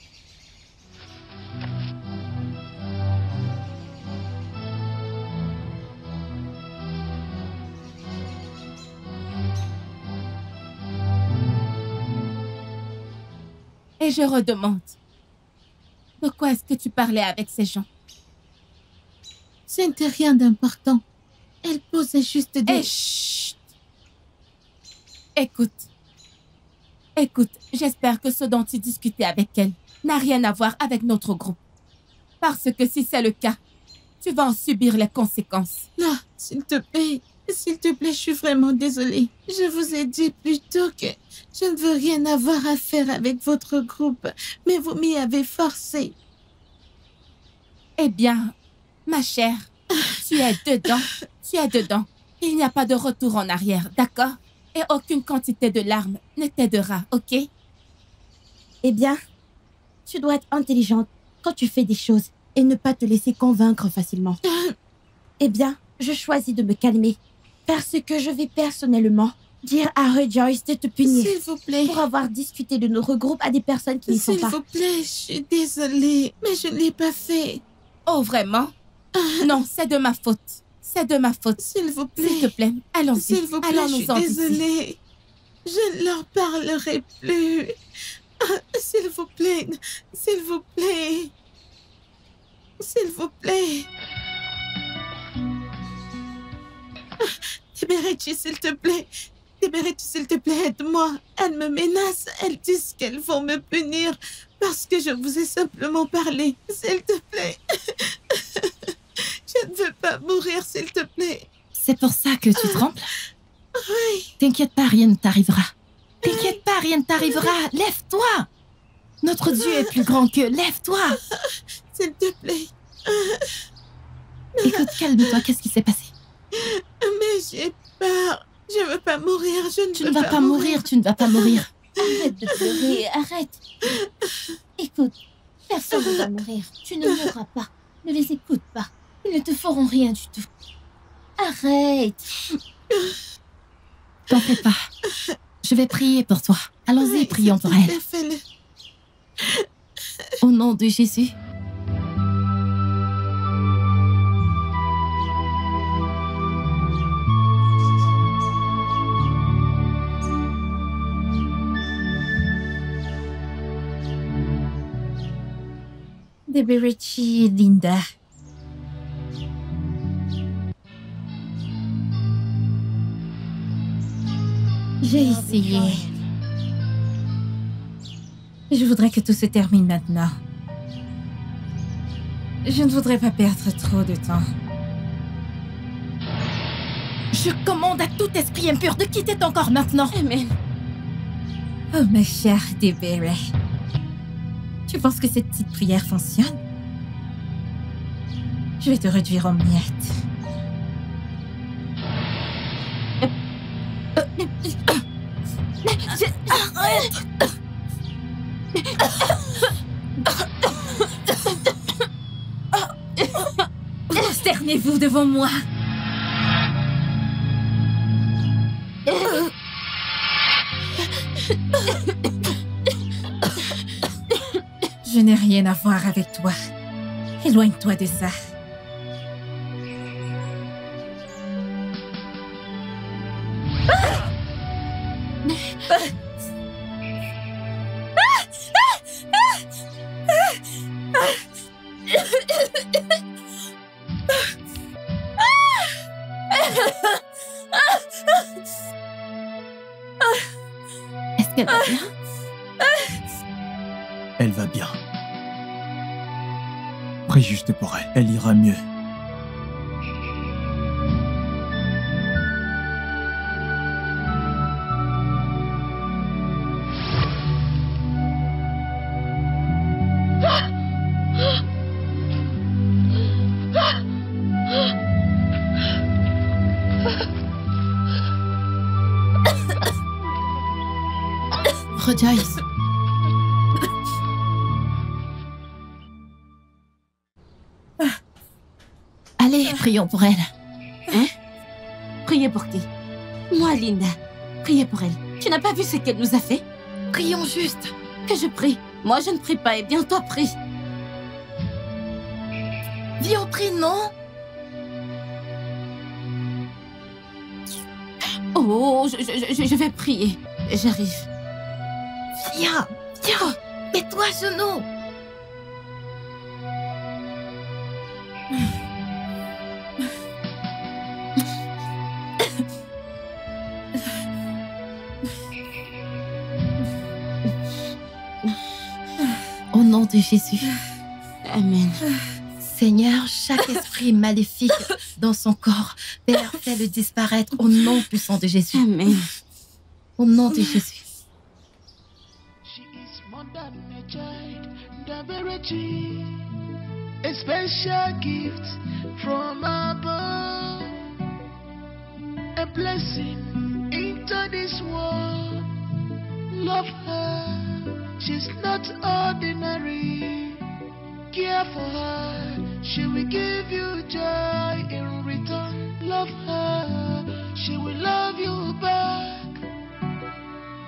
Et je redemande. Pourquoi est-ce que tu parlais avec ces gens? Ce n'était rien d'important. Elle posait juste des... Chut! Écoute, j'espère que ce dont tu discutais avec elle n'a rien à voir avec notre groupe. Parce que si c'est le cas, tu vas en subir les conséquences. Non, s'il te plaît, je suis vraiment désolée. Je vous ai dit plus tôt que je ne veux rien avoir à faire avec votre groupe, mais vous m'y avez forcé. Eh bien, ma chère, tu es dedans. Il n'y a pas de retour en arrière, d'accord? Et aucune quantité de larmes ne t'aidera, ok? Eh bien, tu dois être intelligente quand tu fais des choses et ne pas te laisser convaincre facilement. Eh bien, je choisis de me calmer parce que je vais personnellement dire à Rejoice de te punir. S'il vous plaît. Pour avoir discuté de nos regroupes à des personnes qui n'y sont pas. S'il vous plaît, je suis désolée, mais je ne l'ai pas fait. Oh, vraiment? Non, c'est de ma faute. C'est de ma faute. S'il vous plaît. S'il te plaît, allons-y. S'il vous plaît, je suis désolée. Je ne leur parlerai plus. S'il vous plaît. S'il vous plaît. S'il vous plaît. Tiberici, s'il te plaît. Tiberici, s'il te plaît, aide-moi. Elles me menacent. Elles disent qu'elles vont me punir parce que je vous ai simplement parlé. S'il te plaît. Je ne veux pas mourir, s'il te plaît. C'est pour ça que tu trembles? Oui. T'inquiète pas, rien ne t'arrivera. T'inquiète pas, rien ne t'arrivera. Lève-toi. Notre Dieu est plus grand que... Lève-toi. S'il te plaît. Écoute, calme-toi. Qu'est-ce qui s'est passé? Mais j'ai peur. Je ne veux pas mourir. Tu ne vas pas mourir. Tu ne vas pas mourir. Arrête de pleurer. Arrête. Écoute, personne ne va mourir. Tu ne mourras pas. Ne les écoute pas. Ils ne te feront rien du tout. Arrête. T'en fais pas. Je vais prier pour toi. Allons-y, prions pour elle. Au nom de Jésus. Tiberici, Linda. J'ai essayé. Je voudrais que tout se termine maintenant. Je ne voudrais pas perdre trop de temps. Je commande à tout esprit impur de quitter ton corps maintenant. Amen. Oh, ma chère Tiberici. Tu penses que cette petite prière fonctionne? Je vais te réduire en miettes. Arrête! Prosternez-vous devant moi. Je n'ai rien à voir avec toi. Éloigne-toi de ça. Est-ce qu'elle va bien? Elle va bien. Prie juste pour elle. Elle ira mieux. Rejoice. Allez, prions pour elle. Hein? Priez pour qui? Moi, Linda. Priez pour elle. Tu n'as pas vu ce qu'elle nous a fait? Prions juste. Que je prie. Moi, je ne prie pas. Eh bien, toi, prie. Viens, on prie, non? Oh, je vais prier. J'arrive. Viens, viens. Mets-toi à genoux. Au nom de Jésus. Amen. Seigneur, chaque esprit maléfique dans son corps, Père, fais-le disparaître au nom puissant de Jésus. Amen. Au nom de Jésus. She is more than a child, Tiberici, a special gift from above, a blessing into this world. Love her, she's not ordinary. Care for her, she will give you joy in return. Love her, she will love you back.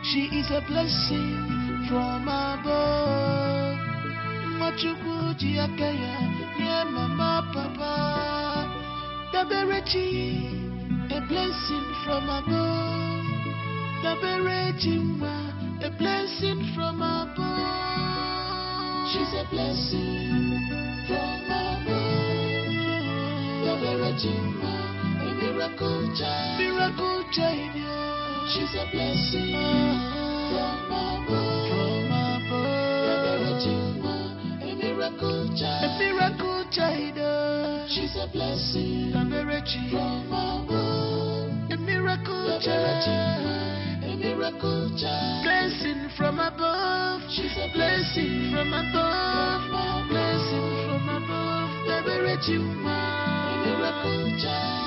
She is a blessing from above. Chukwu Jiakaya, yeah, Mama, Papa. Daberechi, a blessing from above. Daberechi, a blessing from above. She's a blessing from above. Daberechi, a miracle child. Miracle child, yeah. She's a blessing from above. From above. Daberechi, miracle child, a miracle child. She's a blessing from above. A miracle child, a miracle child. Blessing from above. She's a blessing from above. Blessing from above. The miracle child.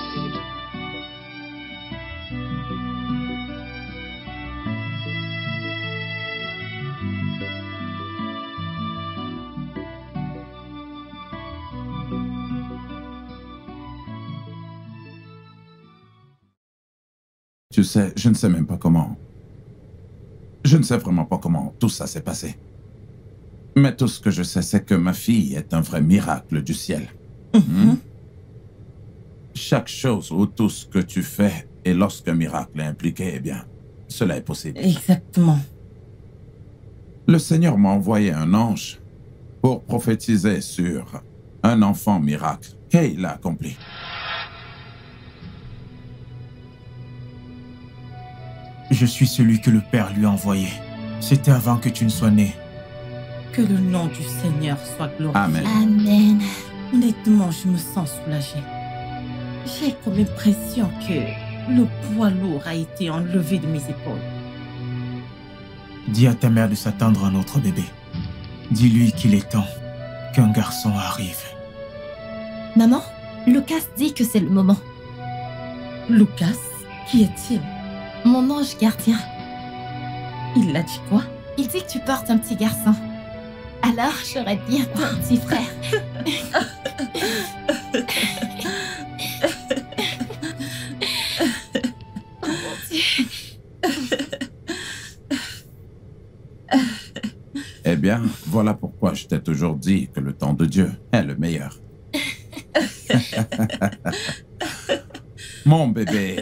Tu sais, je ne sais même pas comment. Je ne sais vraiment pas comment tout ça s'est passé. Mais tout ce que je sais, c'est que ma fille est un vrai miracle du ciel. Chaque chose ou tout ce que tu fais, et lorsqu'un miracle est impliqué, eh bien, cela est possible. Exactement. Le Seigneur m'a envoyé un ange pour prophétiser sur un enfant miracle. Et il l'a accompli. Je suis celui que le Père lui a envoyé. C'était avant que tu ne sois né. Que le nom du Seigneur soit glorifié. Amen. Amen. Honnêtement, je me sens soulagée. J'ai comme l'impression que le poids lourd a été enlevé de mes épaules. Dis à ta mère de s'attendre à un autre bébé. Dis-lui qu'il est temps qu'un garçon arrive. Maman, Lucas dit que c'est le moment. Lucas, qui est-il? Mon ange gardien. Il a dit quoi? Il dit que tu portes un petit garçon. Alors, j'aurais bientôt un petit frère. Oh mon Dieu. Eh bien, voilà pourquoi je t'ai toujours dit que le temps de Dieu est le meilleur. Mon bébé.